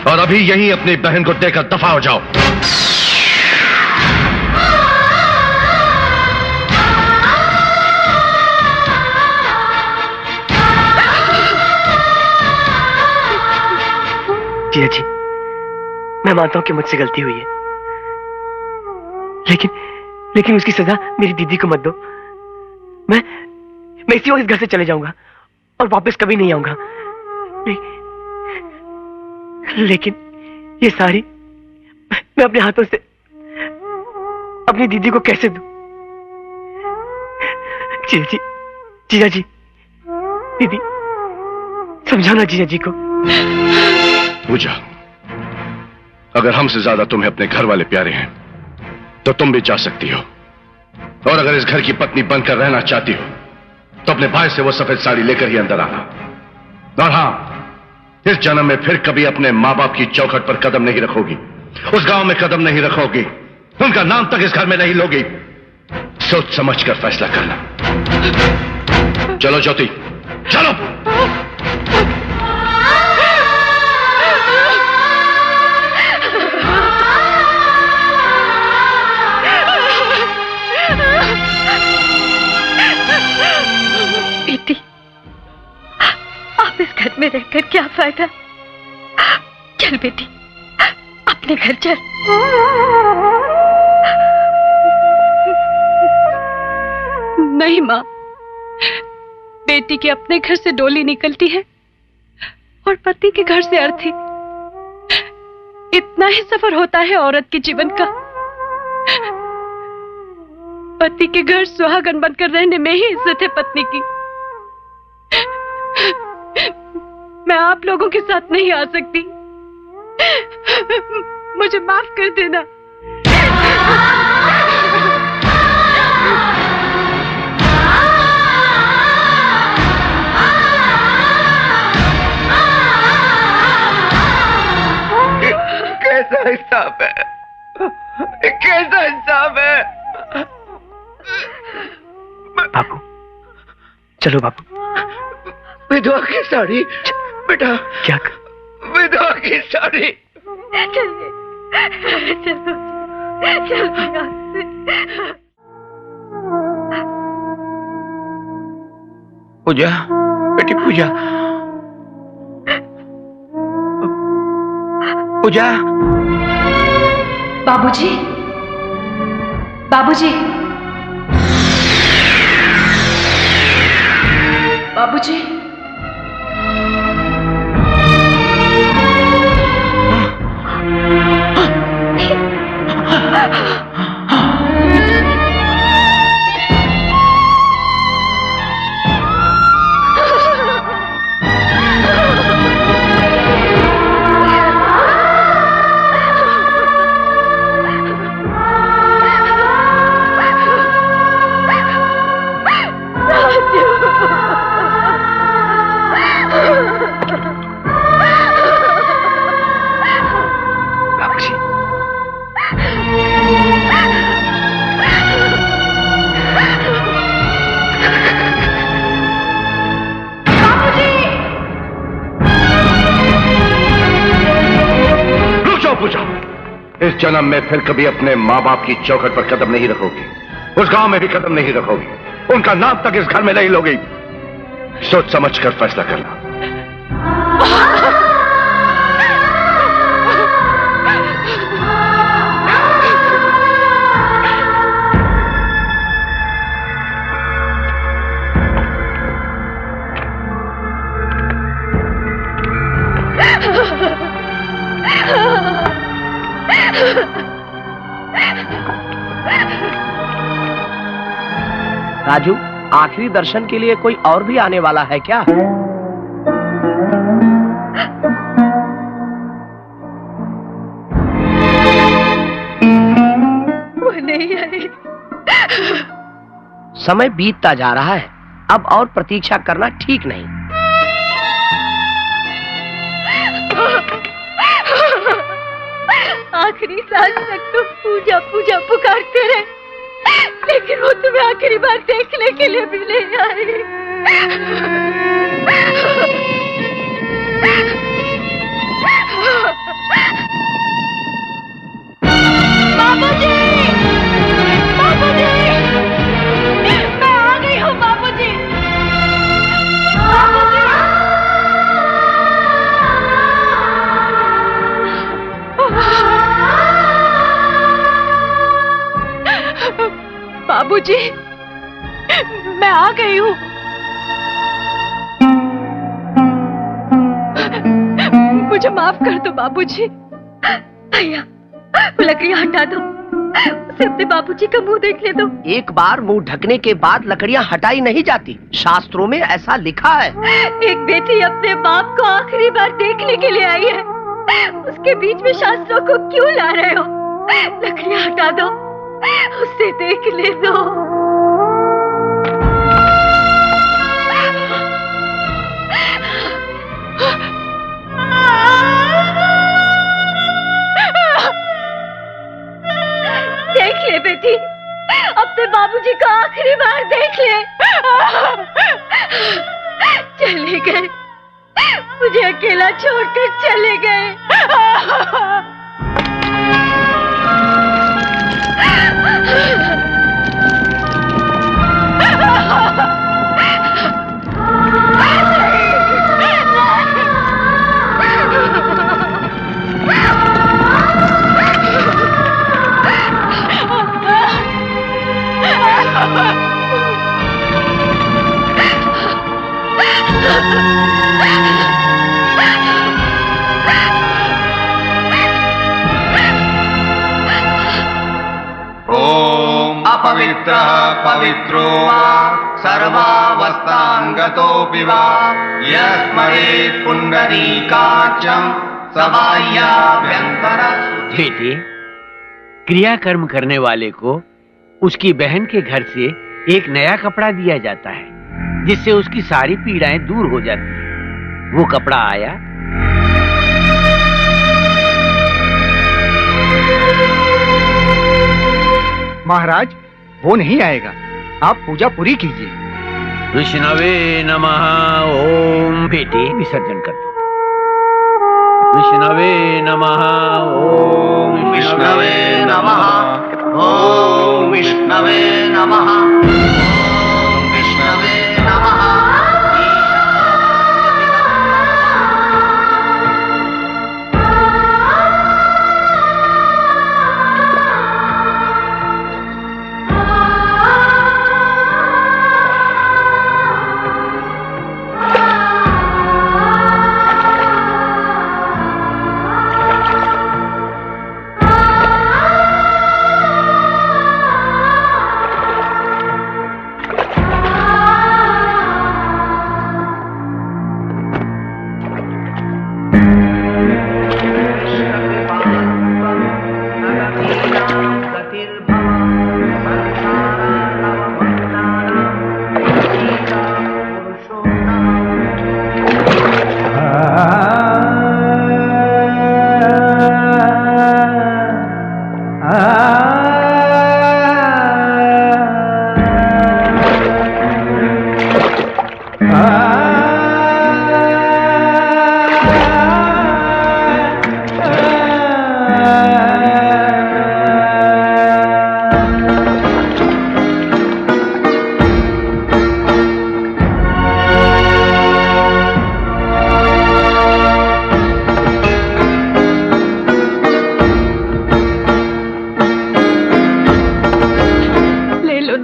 G: और अभी यहीं अपनी बहन को देकर दफा हो जाओ।
K: जिया जी, मैं मानता हूं कि मुझसे गलती हुई है, लेकिन उसकी सजा मेरी दीदी को मत दो। मैं इसी वक्त इस घर से चले जाऊंगा और वापस कभी नहीं आऊंगा। लेकिन ये साड़ी मैं अपने हाथों से अपनी दीदी को कैसे दूं? जीजा जी, दीदी समझाना जीजा जी को।
S: पूजा, अगर हमसे ज्यादा तुम्हें अपने घर वाले प्यारे हैं तो तुम भी जा सकती हो, और अगर इस घर की पत्नी बनकर रहना चाहती हो तो अपने भाई से वो सफेद साड़ी लेकर ही अंदर आना। और हां, इस जन्म में फिर कभी अपने मां बाप की चौखट पर कदम नहीं रखोगी, उस गांव में कदम नहीं रखोगी, उनका नाम तक इस घर में नहीं लोगी। सोच समझ कर फैसला करना। चलो ज्योति, चलो।
O: बेटी, आप इस घर में रहकर क्या फायदा? चल बेटी, अपने घर चल। नहीं माँ, बेटी के अपने घर से डोली निकलती है और पति के घर से अर्थी। इतना ही सफर होता है औरत के जीवन का। पति के घर सुहागन बनकर रहने में ही इज्जत है पत्नी की। मैं आप लोगों के साथ नहीं आ सकती, मुझे माफ कर देना।
E: कैसा हिसाब है, कैसा हिसाब है?
K: बापू, चलो बापू।
E: विधवा की साड़ी बेटा।
K: क्या?
E: विधवा की साड़ी। पूजा, बेटी पूजा, पूजा।
O: बाबूजी, बाबूजी, बाबूजी।
S: इस जन्म में फिर कभी अपने माँ बाप की चौखट पर कदम नहीं रखोगी, उस गांव में भी कदम नहीं रखोगी, उनका नाम तक इस घर में नहीं लोगी। सोच समझ कर फैसला करना।
R: राजू, आखिरी दर्शन के लिए कोई और भी आने वाला है क्या?
O: वो नहीं आई।
R: समय बीतता जा रहा है, अब और प्रतीक्षा करना ठीक नहीं।
O: आखिरी सांस तक तो पूजा पूजा पुकारते रहे, लेकिन वो तुम्हें आखिरी बार देखने के लिए भी नहीं आई। बाबूजी, बाबूजी, मैं आ गई हूँ बाबूजी। बाबूजी, बाबूजी, मैं आ गई हूँ। मुझे माफ कर दो बाबूजी।
C: भैया, वो लकड़ियाँ हटा दो, उसे अपने बाबूजी का मुंह देखने दो।
R: एक बार मुंह ढकने के बाद लकड़ियाँ हटाई नहीं जाती, शास्त्रों में ऐसा लिखा है।
C: एक बेटी अपने बाप को आखिरी बार देखने के लिए आई है, उसके बीच में शास्त्रों को क्यों ला रहे हो? लकड़ियाँ हटा दो, उसे देखने दो। देख ले बेटी, अपने बाबूजी को आखिरी बार देख ले। चले गए, मुझे अकेला छोड़कर चले गए।
T: ओम अपवित्रः पवित्रो वा सर्वावस्थांगतोऽपि वा यस्मरेत् पुंडरीकाक्षं सबाह्याभ्यंतर।
I: बेटे, क्रियाकर्म करने वाले को उसकी बहन के घर से एक नया कपड़ा दिया जाता है, जिससे उसकी सारी पीड़ाएं दूर हो जाती हैं। वो कपड़ा आया?
Q: महाराज, वो नहीं आएगा, आप पूजा पूरी कीजिए।
I: विष्णवे नमः। ओम। बेटे, विसर्जन कर दो। विष्णवे नमः। ओम
T: विष्णवे नमः। ओम विष्णवे नमः। ओम विष्णवे नमः।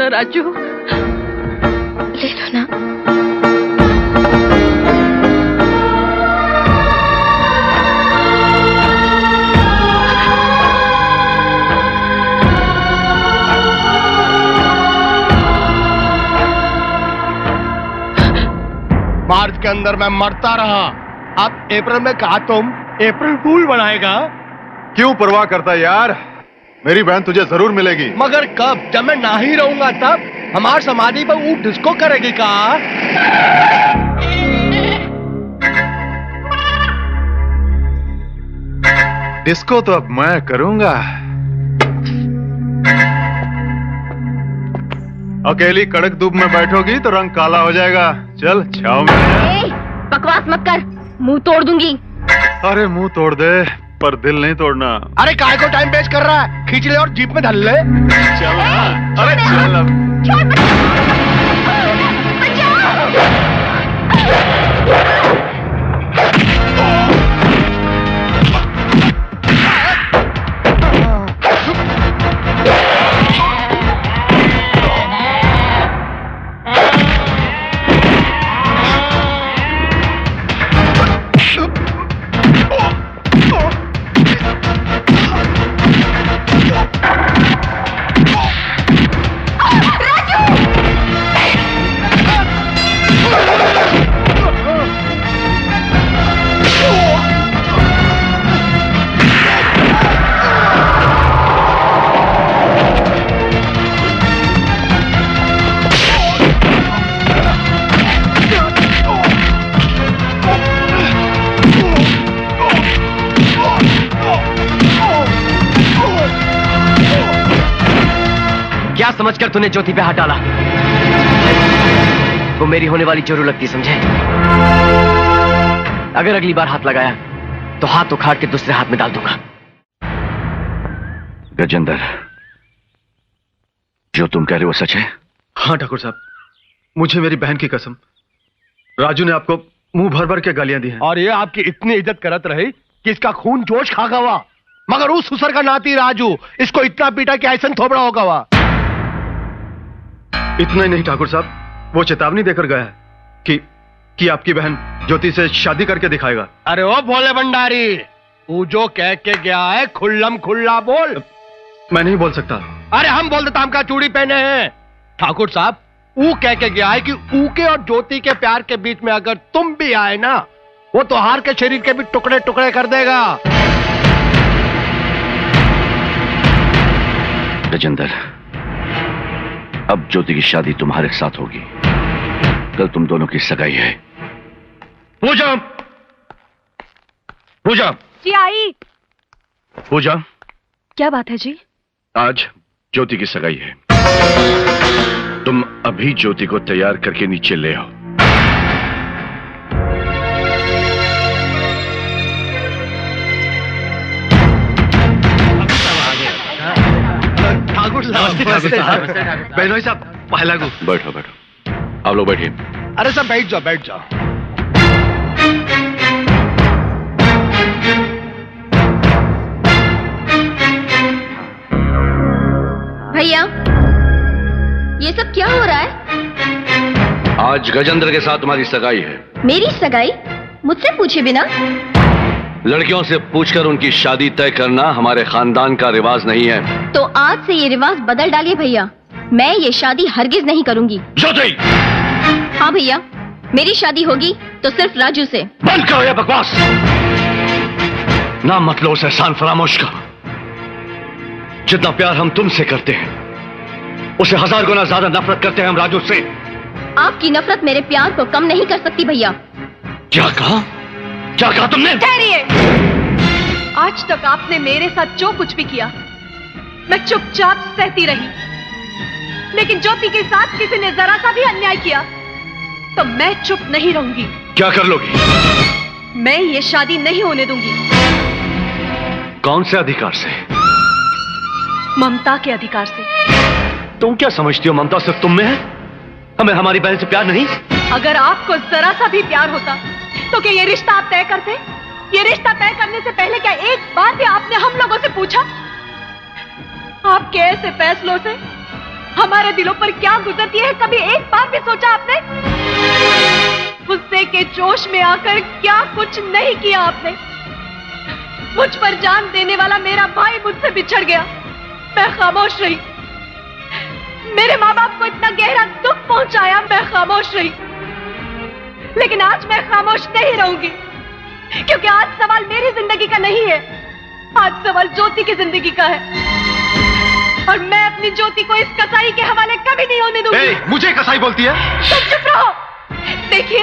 O: राजू,
D: ले लो ना।
J: मार्च के अंदर मैं मरता रहा, अब अप्रैल में कहा तुम अप्रैल फूल बनाएगा।
A: क्यों परवाह करता यार, मेरी बहन तुझे जरूर मिलेगी।
J: मगर कब? जब मैं ना ही रहूंगा तब? हमार समाधि पर वो डिस्को करेगी का?
A: डिस्को तो अब मैं करूंगा। अकेली कड़क धूप में बैठोगी तो रंग काला हो जाएगा। चल छाव में।
D: बकवास मत कर, मुंह तोड़ दूंगी।
A: अरे मुंह तोड़ दे, पर दिल नहीं तोड़ना।
J: अरे काय को टाइम वेस्ट कर रहा है, खींच ले और जीप में धल ले।
A: चल अरे चल अब।
K: समझकर तूने ज्योति पे हाथ डाला। वो मेरी होने वाली जरूर लगती, समझे? अगर अगली बार हाथ लगाया तो हाथ उखाड़ के दूसरे हाथ में डाल दूंगा।
G: गजेंद्र, जो तुम कह रहे हो सच है?
A: हाँ ठाकुर साहब, मुझे मेरी बहन की कसम, राजू ने आपको मुंह भर भर के गालियां दी हैं।
J: और ये आपकी इतनी इज्जत करत रही कि इसका खून जोश खा गवा, मगर उस सुसर का नाती राजू इसको इतना पीटा कि ऐसा थोबड़ा होगा। वा
A: इतना ही नहीं ठाकुर साहब, वो चेतावनी देकर गया है कि आपकी बहन ज्योति से शादी करके दिखाएगा।
J: अरे ओ भोले भंडारी, तू जो कह के गया है खुल्लम खुल्ला बोल।
A: मैं नहीं बोल सकता।
J: अरे हम बोल देता, हम का चूड़ी पहने हैं। ठाकुर साहब, ऊ कह के गया है कि ऊ के और ज्योति के प्यार के बीच में अगर तुम भी आए ना, वो तो हार के शरीर के भी टुकड़े टुकड़े कर देगा।
G: गजेंद्र, अब ज्योति की शादी तुम्हारे साथ होगी। कल तुम दोनों की सगाई है।
S: पूजा, पूजा,
O: जी आई।
S: पूजा,
O: क्या बात है जी?
S: आज ज्योति की सगाई है। तुम अभी ज्योति को तैयार करके नीचे ले आओ।
A: ठाकुर साहब, बहनोई साहब, पहला गु।
G: बैठो बैठो, आप लोग बैठिए।
J: अरे सब बैठ जाओ, बैठ जाओ।
D: भैया, ये सब क्या हो रहा है?
G: आज गजेंद्र के साथ तुम्हारी सगाई है।
D: मेरी सगाई? मुझसे पूछे बिना?
G: लड़कियों से पूछकर उनकी शादी तय करना हमारे खानदान का रिवाज नहीं है।
D: तो आज से ये रिवाज बदल डालिए भैया। मैं ये शादी हरगिज नहीं करूंगी।
G: ज्योति!
D: हाँ भैया, मेरी शादी होगी तो सिर्फ राजू से।
G: बंद करो ये बकवास। ना मत लो उस एहसान फरामोश का। जितना प्यार हम तुमसे करते हैं, उसे 1000 गुना ज्यादा नफरत करते हैं हम राजू से।
D: आपकी नफरत मेरे प्यार को कम नहीं कर सकती भैया।
G: क्या कहा? क्या कहा तुमने?
O: ठहरिए। आज तक आपने मेरे साथ जो कुछ भी किया, मैं चुपचाप सहती रही। लेकिन ज्योति के साथ किसी ने जरा सा भी अन्याय किया तो मैं चुप नहीं रहूंगी।
G: क्या कर लोगी?
O: मैं ये शादी नहीं होने दूंगी।
G: कौन से अधिकार से?
O: ममता के अधिकार से।
G: तुम क्या समझती हो ममता सिर्फ तुम में है? हमें हमारी बहन से प्यार नहीं?
O: अगर आपको जरा सा भी प्यार होता तो क्या ये रिश्ता आप तय करते? ये रिश्ता तय करने से पहले क्या एक बार भी आपने हम लोगों से पूछा? आपके ऐसे फैसलों से हमारे दिलों पर क्या गुजरती है, कभी एक बार भी सोचा आपने? गुस्से के जोश में आकर क्या कुछ नहीं किया आपने। मुझ पर जान देने वाला मेरा भाई मुझसे बिछड़ गया, मैं खामोश रही। मेरे माँ बाप को इतना गहरा दुख पहुंचाया, मैं खामोश रही। लेकिन आज मैं खामोश नहीं रहूंगी, क्योंकि आज सवाल मेरी जिंदगी का नहीं है, आज सवाल ज्योति की जिंदगी का है। और मैं अपनी ज्योति को इस कसाई के हवाले कभी नहीं होने दूंगी।
A: मुझे कसाई बोलती है?
O: तुम चुप रहो। देखिए,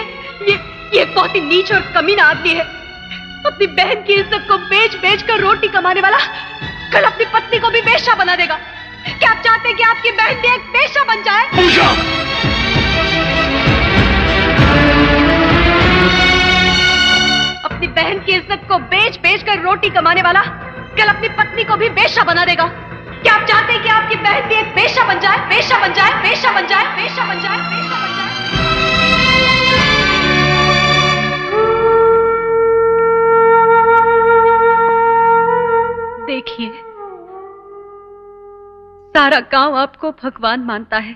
O: ये बहुत ही नीच और कमीना आदमी है। अपनी बहन की इज्जत को बेच बेच कर रोटी कमाने वाला कल अपनी पत्नी को भी बेश्या बना देगा। क्या आप चाहते हैं कि आपकी बहन भी एक बेश्या बन जाए? अपनी बहन की इज्जत को बेच बेच कर रोटी कमाने वाला कल अपनी पत्नी को भी बेश्या बना देगा। क्या आप चाहते हैं कि आपकी बहन भी एक बेश्या बन जाए? बेश्या बन जाए, बेश्या बन जाए, बेश्या बन जाए, बेश्या बन जाए। देखिए, सारा गांव आपको भगवान मानता है।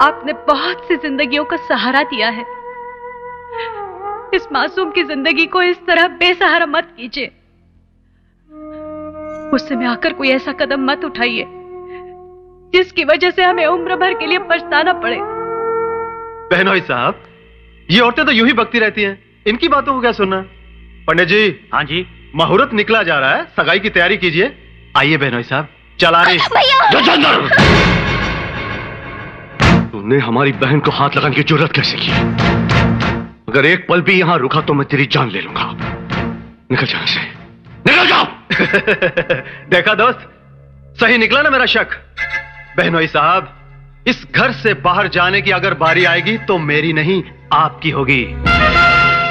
O: आपने बहुत सी जिंदगियों का सहारा दिया है। इस मासूम की जिंदगी को इस तरह बेसहारा मत कीजिए। गुस्से में आकर कोई ऐसा कदम मत उठाइए जिसकी वजह से हमें उम्र भर के लिए पछताना पड़े।
A: बहनोई साहब, ये औरतें तो यूं ही बकती रहती हैं, इनकी बातों को क्या सुनना? पंडित जी।
H: हाँ जी।
A: मुहूर्त निकला जा रहा है, सगाई की तैयारी कीजिए। आइए बहनोई साहब, चला रही।
G: तूने हमारी बहन को हाथ लगाने की जरूरत कैसे की? अगर एक पल भी यहां रुका तो मैं तेरी जान ले लूंगा। निकल जाओ से, निकल जाओ।
A: देखा दोस्त, सही निकला ना मेरा शक। बहनोई साहब, इस घर से बाहर जाने की अगर बारी आएगी तो मेरी नहीं आपकी होगी।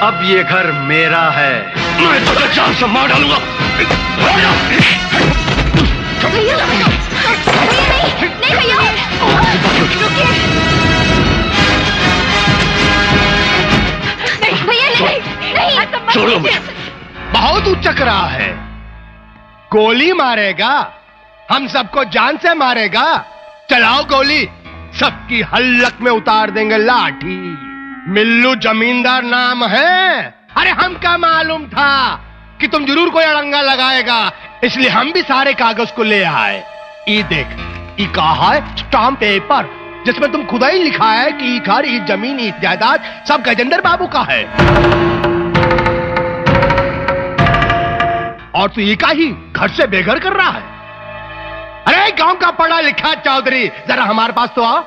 A: अब ये घर मेरा है।
S: मैं तो जान से मार डालूंगा।
D: भैया नहीं भैया, रुकिए। नहीं भैया नहीं,
J: छोड़ो मुझे। बहुत उचक रहा है। गोली मारेगा, हम सबको जान से मारेगा। चलाओ गोली, सबकी हल्लक में उतार देंगे लाठी। मिल्लू जमींदार नाम है। अरे हमका मालूम था कि तुम जरूर कोई अड़ंगा लगाएगा, इसलिए हम भी सारे कागज को ले आए। ये देख, ये कहा है स्टाम्प पेपर, जिसमें तुम खुदा ही लिखा है कि ये घर, ये जमीन, ये जायदाद सब गजेंद्र बाबू का है। और तू ये का ही घर से बेघर कर रहा है। अरे गांव का पढ़ा लिखा चौधरी, जरा हमारे पास तो आओ।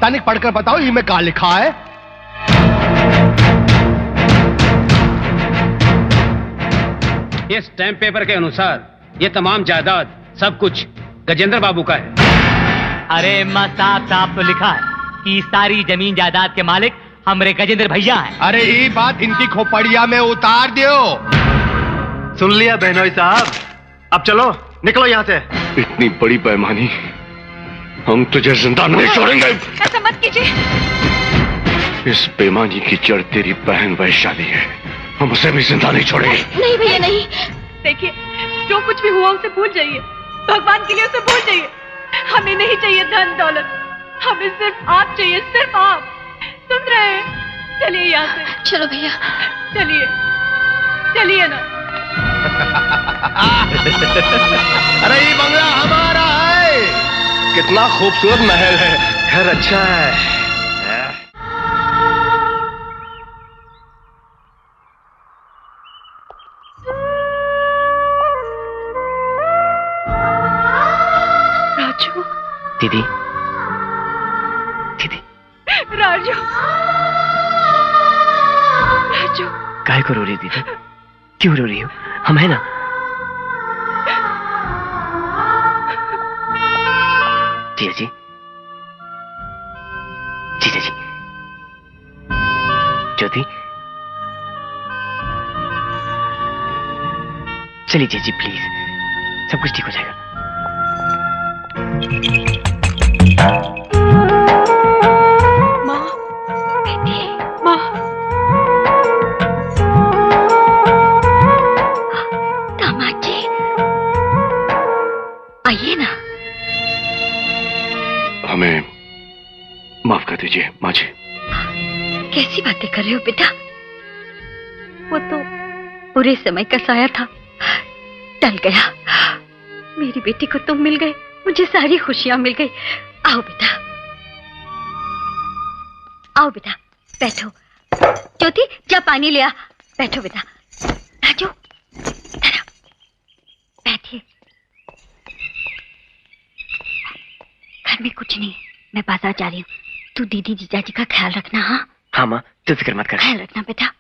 J: तनिक पढ़कर बताओ ये में क्या लिखा है।
P: इस स्टैम्प पेपर के अनुसार ये तमाम जायदाद सब कुछ गजेंद्र बाबू का है।
H: अरे साफ साफ तो लिखा है कि सारी जमीन जायदाद के मालिक हमरे गजेंद्र भैया हैं।
J: अरे ये बात इनकी खोपड़िया में उतार दियो।
A: सुन लिया बहनोई साहब, अब चलो निकलो यहाँ से।
S: इतनी बड़ी बेईमानी हम तुझे जिंदा नहीं छोड़ेंगे।
C: ऐसा मत कीजिए।
S: इस बेईमानी की जड़ तेरी बहन वैशाली है, हम उसे भी जिंदा नहीं छोड़ेंगे।
O: नहीं भैया नहीं। देखिए, जो कुछ भी हुआ उसे भूल जाइए, भगवान के लिए उसे भूल जाइए। हमें नहीं चाहिए धन दौलत, हमें सिर्फ आप चाहिए, सिर्फ आप। सुन रहे हैं? चलिए यहाँ से।
D: चलो भैया,
O: चलिए चलिए ना।
J: अरे ये बंगला हमारा है। कितना खूबसूरत महल है, घर अच्छा है।
O: राजू,
K: दीदी, दीदी,
O: राजू, राजू,
K: काहे को रो रही दीदी? क्यों रो रही हो? हम है ना। जीजा जी, जीजा जी, ज्योति, चलिए जीजा जी प्लीज, सब कुछ ठीक हो जाएगा।
O: माँ, बेटी, माँ,
D: दामाद जी आइए ना।
S: हमें माफ कर दीजिए माँ जी।
D: कैसी बातें कर रहे हो बेटा? वो तो बुरे समय का साया था, टल गया। मेरी बेटी को तुम मिल गए, मुझे सारी खुशियां मिल गई। आओ बेटा, आओ बेटा, बैठो। ज्योति, जा पानी ले आ। बैठो बेटा। राजू, इधर आओ, बैठिए। घर में कुछ नहीं, मैं बाजार जा रही हूँ। तू दीदी जीजा जी का ख्याल रखना। हाँ
K: हाँ माँ, तू फिक्र मत कर।
D: ख्याल रखना बेटा।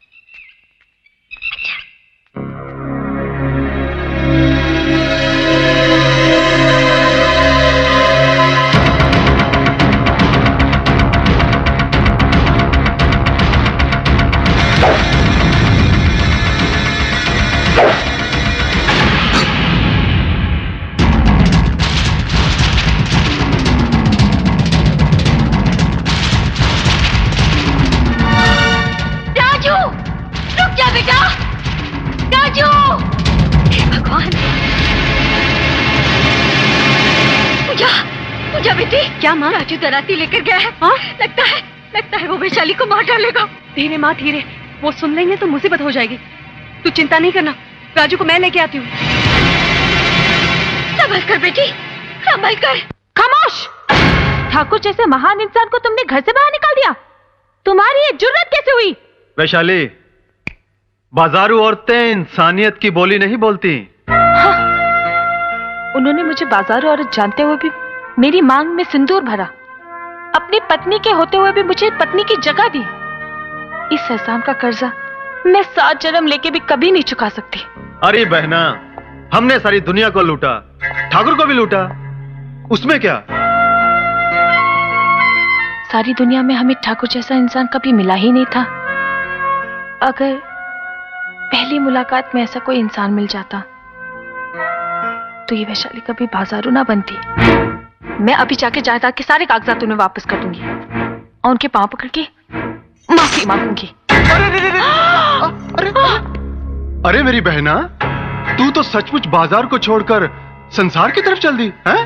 D: क्या माँ? राजू दराती लेकर गया है। हाँ? लगता है वो वैशाली को मार डालेगा।
O: धीरे माँ धीरे, वो सुन लेंगे तो मुसीबत हो जाएगी। तू चिंता नहीं करना, राजू को मैं लेके आती हूँ।
D: संभल कर बेटी, संभल कर।
M: खामोश! ठाकुर जैसे महान इंसान को तुमने घर से बाहर निकाल दिया। तुम्हारी ये जुर्रत कैसे हुई?
A: वैशाली, बाजारू औरतें इंसानियत की बोली नहीं बोलती।
M: हाँ। उन्होंने मुझे बाजारू औरत जानते हुए भी मेरी मांग में सिंदूर भरा, अपनी पत्नी के होते हुए भी मुझे पत्नी की जगह दी। इस एहसान का कर्जा मैं 7 जन्म लेके भी कभी नहीं चुका सकती।
A: अरे बहना, हमने सारी दुनिया को लूटा, ठाकुर को भी लूटा, उसमें क्या?
M: सारी दुनिया में हमें ठाकुर जैसा इंसान कभी मिला ही नहीं था। अगर पहली मुलाकात में ऐसा कोई इंसान मिल जाता तो ये वैशाली कभी बाजारू ना बनती। मैं अभी जाके जायदाद के सारे कागजात उन्हें वापस कर दूंगी और उनके पांव पकड़ के माफी मांगूंगी।
A: अरे मेरी बहना, तू तो सचमुच बाजार को छोड़कर संसार की तरफ चल दी है?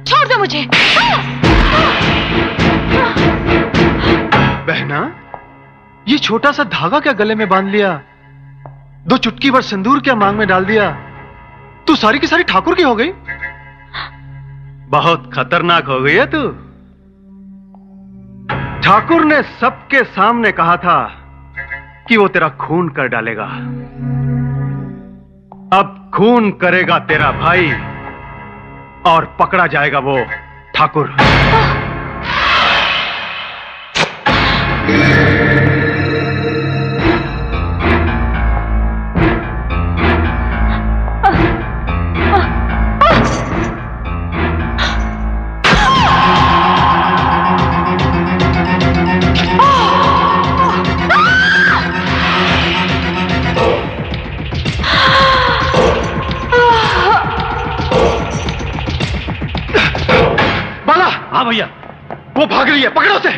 M: छोड़ दो मुझे।
A: बहना, ये छोटा सा धागा क्या गले में बांध लिया? 2 चुटकी भर सिंदूर क्या मांग में डाल दिया? तू सारी की सारी ठाकुर की हो गई। बहुत खतरनाक हो गई है तू। ठाकुर ने सबके सामने कहा था कि वो तेरा खून कर डालेगा। अब खून करेगा तेरा भाई और पकड़ा जाएगा वो ठाकुर।
J: हाँ भैया,
A: वो भाग रही है, पकड़ो उसे।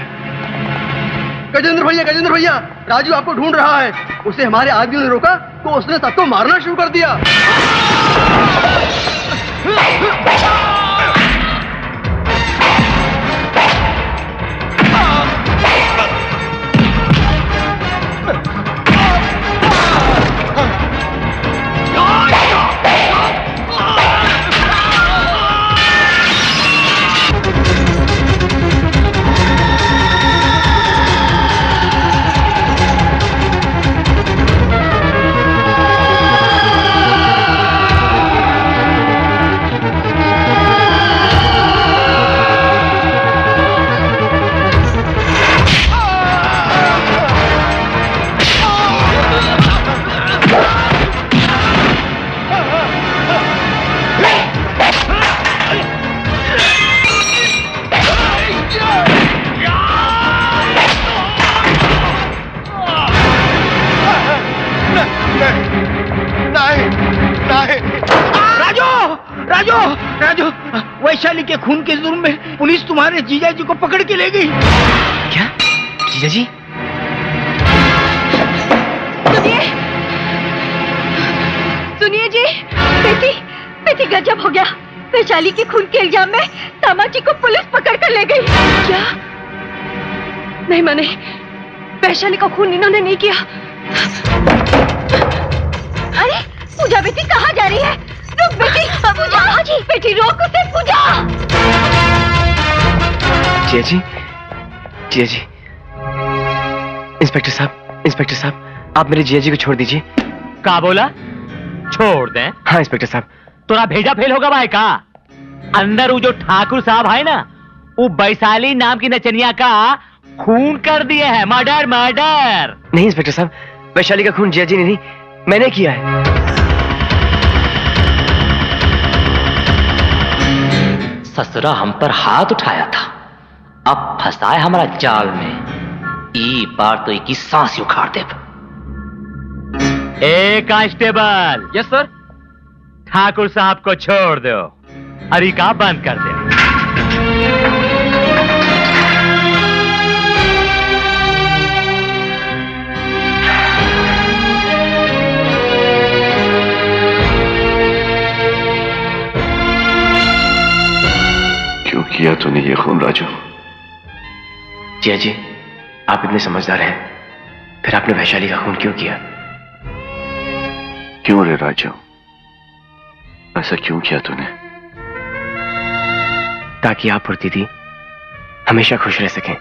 J: गजेंद्र भैया, राजू आपको ढूंढ रहा है। उसे हमारे आदमियों ने रोका तो उसने सबको मारना शुरू कर दिया।
Q: राजू, वैशाली के खून के जुर्म में पुलिस तुम्हारे जीजा जी को पकड़ के ले गई।
K: क्या? जीजा जी?
D: सुनिए जी, बेटी गजब हो गया। वैशाली के खून के इल्जाम में दामाजी को पुलिस पकड़ कर ले गई। क्या? नहीं माने, वैशाली का खून इन्होंने नहीं किया। अरे पूजा बेटी कहाँ जा रही है? रुक बेटी, पूजा जी, बेटी रोक उसे, पूजा।
K: जिया जी, इंस्पेक्टर साहब, आप मेरे जिया जी को छोड़ दीजिए।
H: क्या बोला? छोड़ दे?
K: हाँ इंस्पेक्टर साहब।
H: तोरा भेजा फेल होगा भाई का? अंदर वो जो ठाकुर साहब है ना, वो वैशाली नाम की नचनिया का खून कर दिए है। मर्डर।
K: नहीं इंस्पेक्टर साहब, वैशाली का खून जिया जी ने नहीं, मैंने किया है।
R: ससुरा हम पर हाथ उठाया था, अब फंसाए हमारा जाल में। ई बार तो एक ही सांस उखाड़ दे।
H: ए कांस्टेबल।
L: Yes sir.
H: ठाकुर साहब को छोड़ दो, अरिका बंद कर दो।
S: क्यों किया तूने ये खून राजू?
K: जिया जी, आप इतने समझदार हैं, फिर आपने वैशाली का खून क्यों किया?
S: क्यों रे राजू, ऐसा क्यों किया तूने?
K: ताकि आप और दीदी हमेशा खुश रह सकें।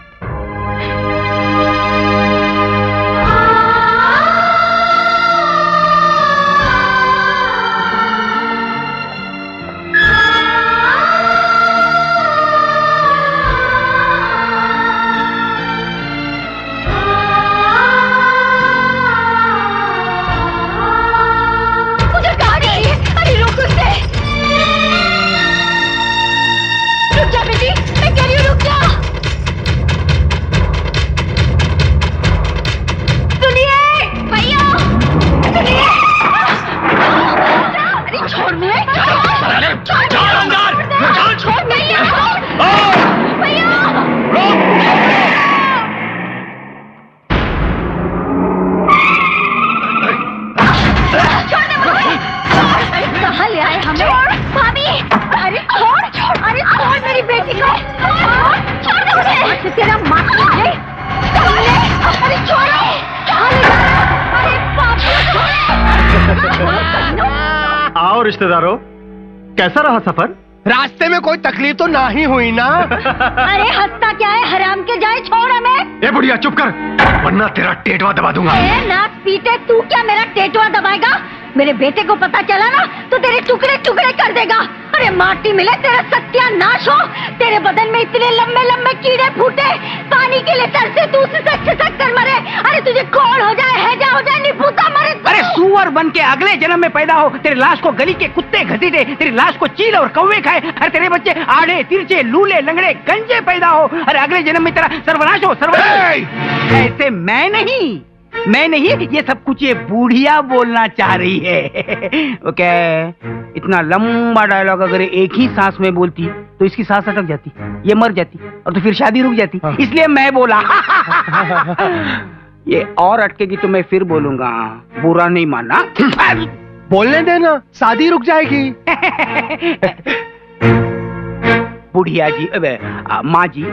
A: रिश्तेदारों, कैसा रहा सफर?
J: रास्ते में कोई तकलीफ तो ना ही हुई ना?
B: अरे हंसता क्या है, हराम के जाए, छोड़ हमें।
A: ए बुढ़िया चुप कर, वरना तेरा टेटवा दबा दूंगा।
B: नाक पीटे, तू क्या मेरा टेटवा दबाएगा? मेरे बेटे को पता चला ना तो तेरे टुकड़े टुकड़े कर देगा। अरे माटी मिले तेरा सत्यानाश हो। तेरे बदन में इतने लंबे लंबे कीड़े फूटे, पानी के लिए तरसे तू खिसक कर मरे। अरे तुझे खोड़ हो जाए, हैजा हो जाए, निपुता मरे।
Q: अरे सुअर बन के अगले जन्म में पैदा हो, तेरे लाश को गली के कुत्ते घसीटे, तेरी लाश को चील और कौवे खाए। अरे तेरे बच्चे आड़े तिरछे लूले लंगड़े गंजे पैदा हो। अरे अगले जन्म में तेरा सर्वनाश हो, सर्वनाश। ऐसे मैं नहीं, ये सब कुछ ये बूढ़िया बोलना चाह रही है। ओके, इतना लंबा डायलॉग अगर एक ही सांस में बोलती तो इसकी सांस अटक जाती, ये मर जाती और तो फिर शादी रुक जाती। इसलिए मैं बोला। ये और अटकेगी तो मैं फिर बोलूंगा, बुरा नहीं मानना।
J: बोलने देना, शादी रुक जाएगी।
Q: बुढ़िया जी, माँ जी,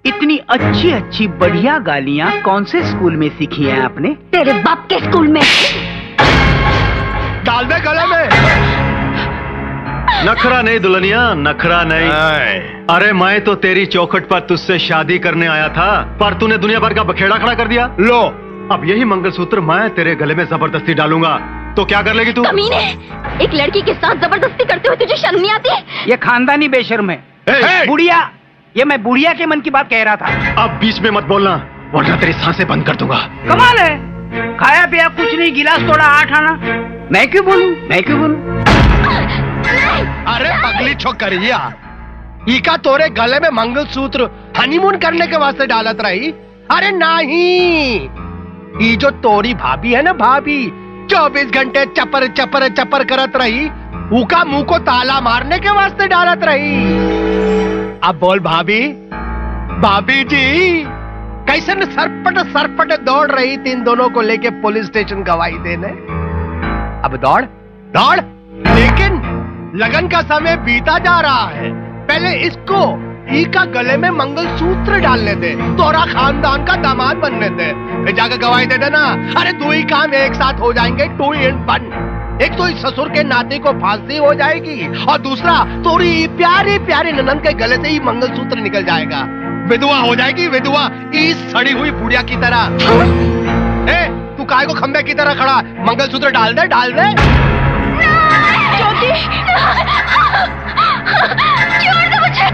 Q: इतनी अच्छी अच्छी बढ़िया गालियाँ कौन से स्कूल में सीखी हैं आपने?
B: तेरे बाप के स्कूल में।
J: डाल दे गले में।
A: नखरा नहीं दुल्हनिया, नखरा नहीं। अरे मैं तो तेरी चौखट पर तुझसे शादी करने आया था, पर तूने दुनिया भर का बखेड़ा खड़ा कर दिया।
J: लो,
A: अब यही मंगलसूत्र मैं तेरे गले में जबरदस्ती डालूंगा तो क्या कर लेगी तू?
D: कमीने, एक लड़की के साथ जबरदस्ती करते हुए तुझे शर्म नहीं आती?
Q: ये खानदानी बेशर्म है। बुढ़िया, ये मैं बुढ़िया के मन की बात कह रहा था।
A: अब बीच में मत बोलना, वरना तेरी सांसें बंद कर दूंगा।
Q: कमाल है, खाया पिया कुछ नहीं, गिलास तोड़ा 8 आना। मैं क्यों बोलूं?
J: अरे पगली छोकरिया, इका तोरे गले में मंगलसूत्र हनीमून करने के वास्ते डालत रही? अरे नहीं, ये जो तोरी भाभी है ना, भाभी 24 घंटे चपर चपर चपर करत रही, उका मुंह को ताला मारने के वास्ते डालत रही। अब बोल भाभी, भाभी जी कैसे न सरपट दौड़ रही थी इन दोनों को लेके पुलिस स्टेशन गवाही देने। अब दौड़, लेकिन लगन का समय बीता जा रहा है। पहले इसको का गले में मंगलसूत्र डालने दे, तोरा खानदान का दामाद बनने दे, फिर जाकर गवाही दे देना। अरे 2 ही काम एक साथ हो जाएंगे, 2 in 1। एक तो इस ससुर के नाते को फांसी हो जाएगी और दूसरा तोरी प्यारी प्यारी ननद के गले से ही मंगलसूत्र निकल जाएगा। विधवा हो जाएगी, विधवा, इस सड़ी हुई बुढ़िया की तरह। तू काय को खंबे की तरह खड़ा, मंगलसूत्र डाल दे।
D: ज्योति, छोड़ दो मुझे।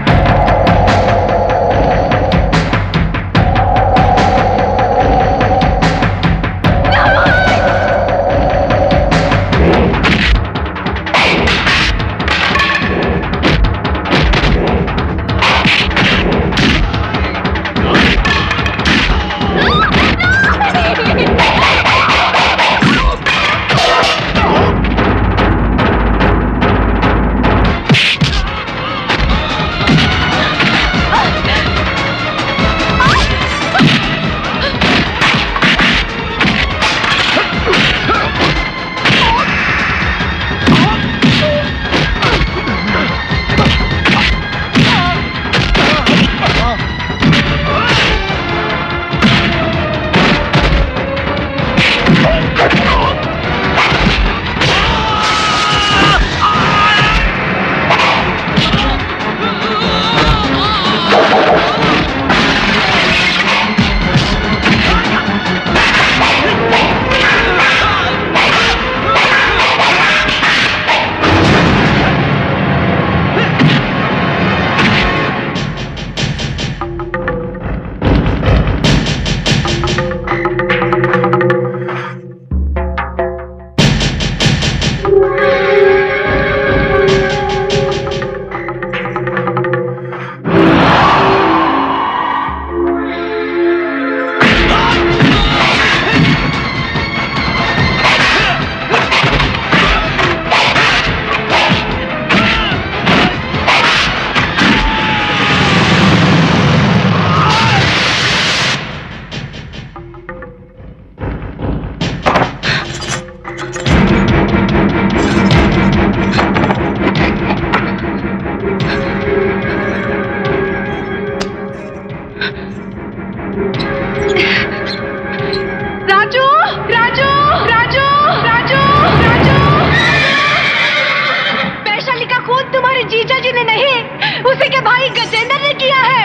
B: उसी के भाई गजेंद्र ने किया है।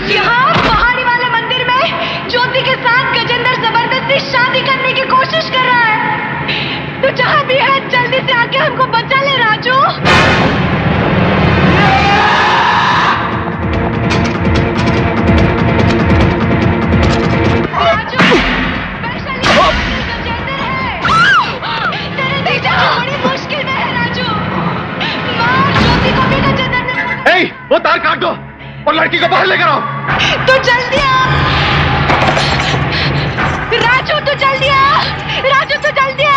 B: यहाँ पहाड़ी वाले मंदिर में ज्योति के साथ गजेंद्र जबरदस्ती शादी करने की कोशिश कर रहा है। तू जहाँ भी है जल्दी से आके हमको बचा ले राजू।
A: वो तार काट दो और लड़की को बाहर लेकर आओ।
B: तू जल्दी आ राजू, तू जल्दी आ राजू, तू जल्दी आ।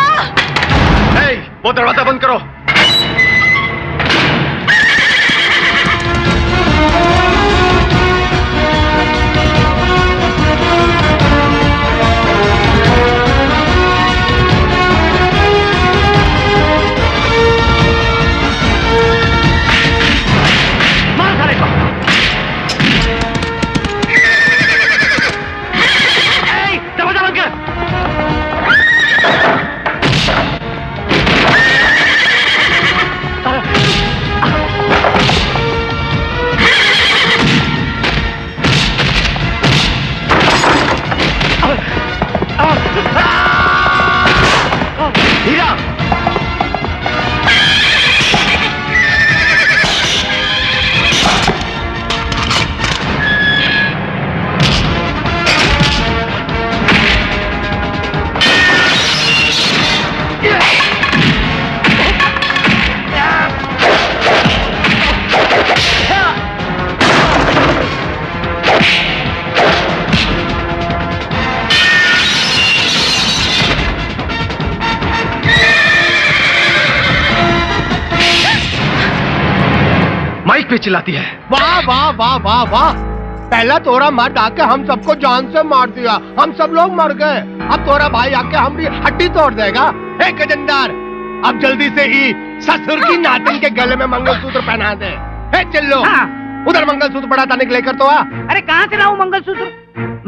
A: वो दरवाजा बंद करो। पे चिल्लाती है।
J: वाह वाह वाह वाह वाह, पहला तोरा मर्द आके हम सबको जान से मार दिया, हम सब लोग मर गए। अब तोरा भाई आके हमारी हड्डी तोड़ देगा। हे गजेंद्र, अब जल्दी से ही ससुर की नातिन के गले में मंगलसूत्र पहना दे। हे चिल्लो, उधर मंगलसूत्र पड़ा था, लेकर तो आ।
Q: अरे कहाँ से लाऊं मंगलसूत्र?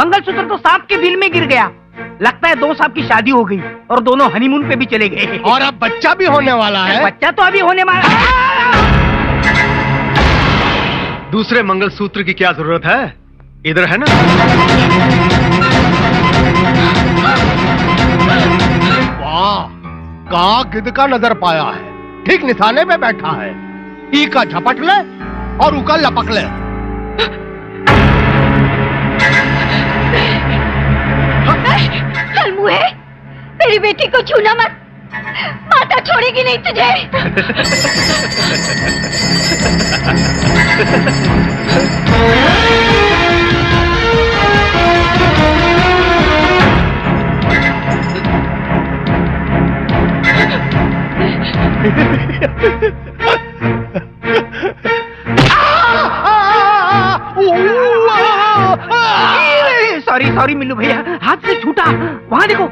Q: मंगलसूत्र तो सांप के बिल में गिर गया। लगता है 2 साल की शादी हो गई और दोनों हनीमून पे भी चले गए।
J: और अब बच्चा भी होने वाला है।
Q: बच्चा तो अभी होने वाला है।
A: दूसरे मंगलसूत्र की क्या जरूरत है? इधर है ना।
J: वाह, का गिद्ध का नजर पाया है, ठीक निशाने पे बैठा है। ई का झपट ले और ऊ का लपक ले।
B: मुहे, मेरी बेटी को छूना मत, माता छोड़ेगी नहीं तुझे।
Q: सॉरी सॉरी मिल्लू भैया, हाथ से छूटा। वहां देखो।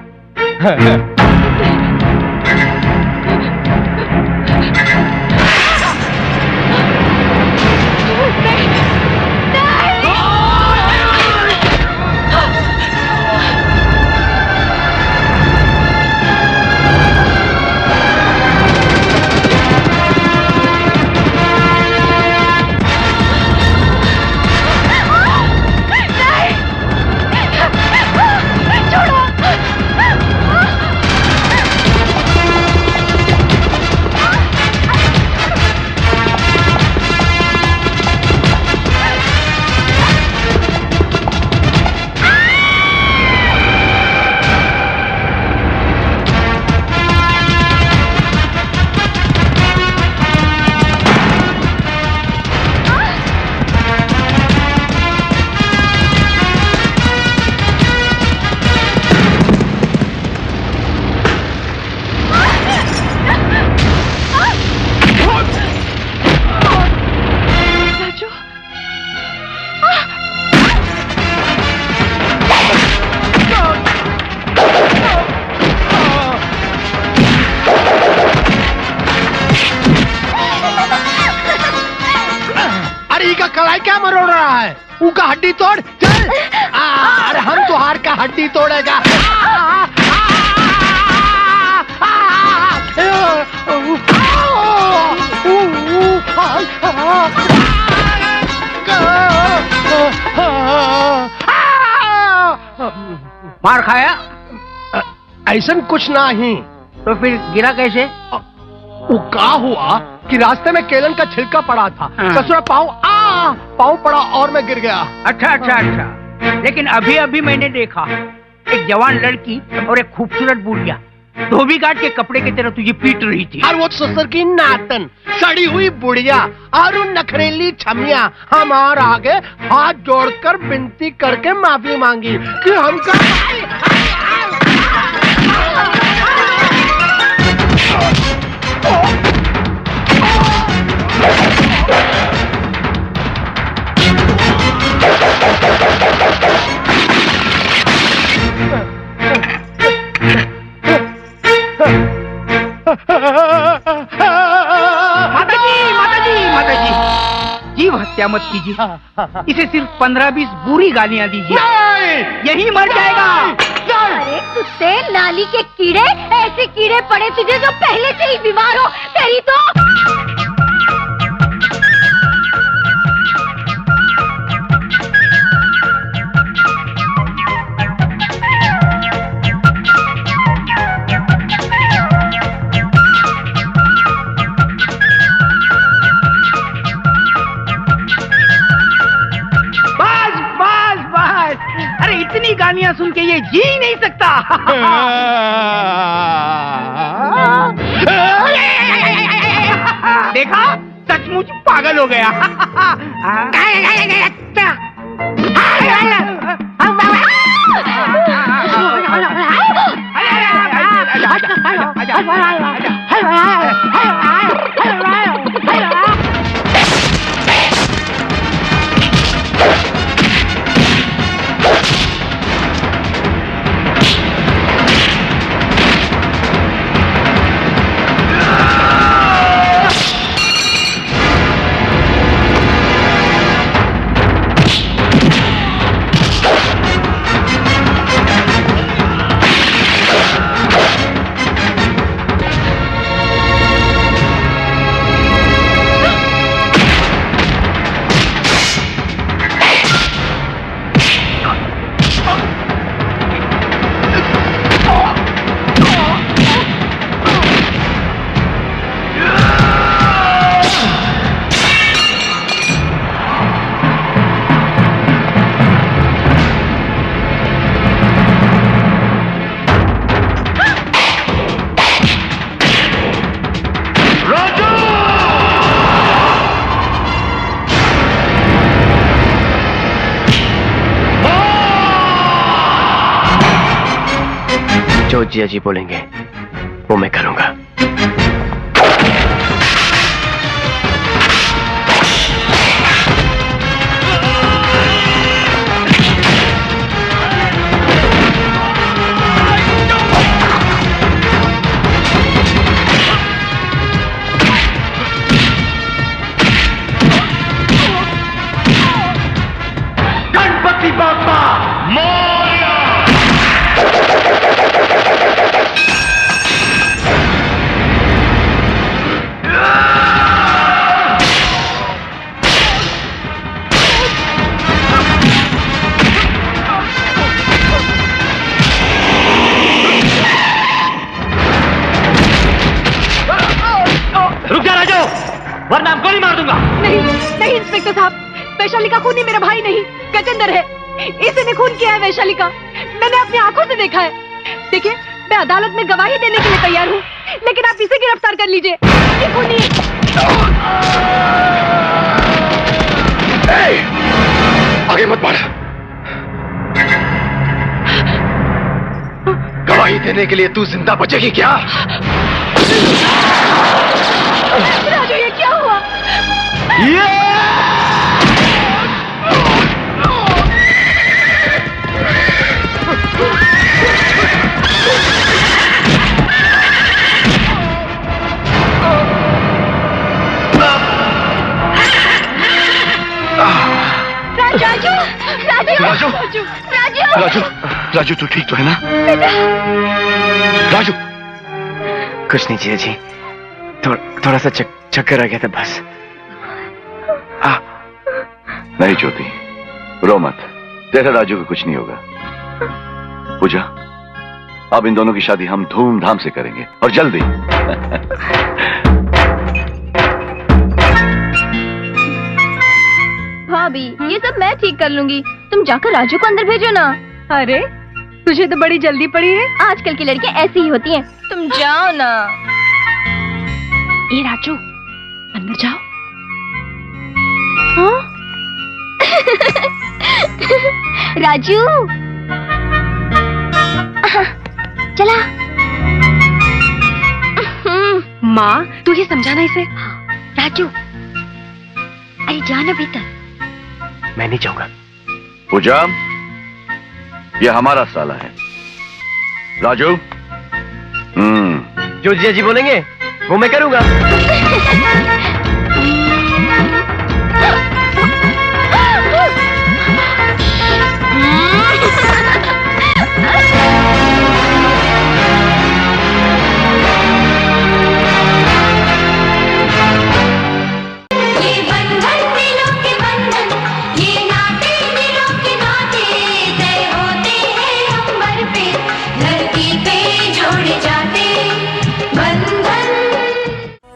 J: कलाई क्या मरोड़ रहा है? उनका हड्डी तोड़, चल। अरे हम तुहार का हड्डी तोड़ेगा।
Q: मार खाया?
J: ऐसा कुछ नहीं।
Q: तो फिर गिरा कैसे?
J: वो क्या हुआ कि रास्ते में केलन का छिलका पड़ा था। ससुरा पाँव पड़ा और मैं गिर गया।
Q: अच्छा अच्छा अच्छा। लेकिन अभी अभी मैंने देखा एक जवान लड़की और एक खूबसूरत बुढ़िया धोबी घाट के कपड़े की तरह तुझे पीट रही थी।
J: और वो ससुर की नातन, सड़ी हुई बुढ़िया और उन नखरेली छमिया हमारे आगे हाथ जोड़कर विनती करके माफी मांगी कि हमका
Q: माताजी, जीव हत्या मत कीजिए। इसे सिर्फ 15-20 बुरी गालियां दीजिए, यही मर जाएगा।
B: अरे कुत्ते नाली के कीड़े, ऐसे कीड़े पड़े तुझे जो पहले से ही बीमार हो। तेरी तो
Q: इतनी गालियां सुन के ये जी नहीं सकता। देखा, सचमुच पागल हो गया।
K: जो जिया जी बोलेंगे वो मैं करूंगा।
T: गणपति बाप्पा मोरया।
H: रुक जा राजू, वरना हम गोली मार दूंगा।
O: नहीं नहीं इंस्पेक्टर साहब, वैशाली का खूनी मेरा भाई नहीं गजेंद्र है। इसी ने खून किया है वैशाली का, मैंने अपनी आंखों से देखा है। देखिए, मैं अदालत में गवाही देने के लिए तैयार हूँ, लेकिन आप इसे गिरफ्तार कर लीजिए। ये खूनी
S: आगे मत बढ़। गवाही देने के लिए तू जिंदा बचेगी क्या?
O: राजू, ये क्या हुआ?
B: राजू, राजू,
S: राजू,
B: राजू,
S: राजू, राजू तू ठीक तो है ना? राजू,
K: कुछ नहीं जिया जी, थोड़ा सा चक्कर आ गया था बस।
G: नहीं ज्योति, रो मत, तेरा राजू को कुछ नहीं होगा। पूजा, अब इन दोनों की शादी हम धूमधाम से करेंगे और जल्दी।
D: भाभी, ये सब मैं ठीक कर लूंगी। तुम जाकर राजू को अंदर भेजो ना।
O: अरे तुझे तो बड़ी जल्दी पड़ी है।
D: आजकल की लड़कियां ऐसी ही होती हैं। तुम जाओ ना।
O: ये राजू, अंदर जाओ।
D: हाँ? राजू, चला।
O: माँ, तू ही समझाना इसे।
B: राजू, अरे जाना भीतर।
J: मैं नहीं जाऊंगा।
G: पूजा, ये हमारा साला है। राजू,
K: जो जीजा जी बोलेंगे वो मैं करूंगा।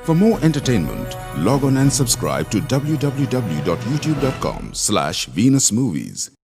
U: For more entertainment, log on and subscribe to www.youtube.com/VenusMovies.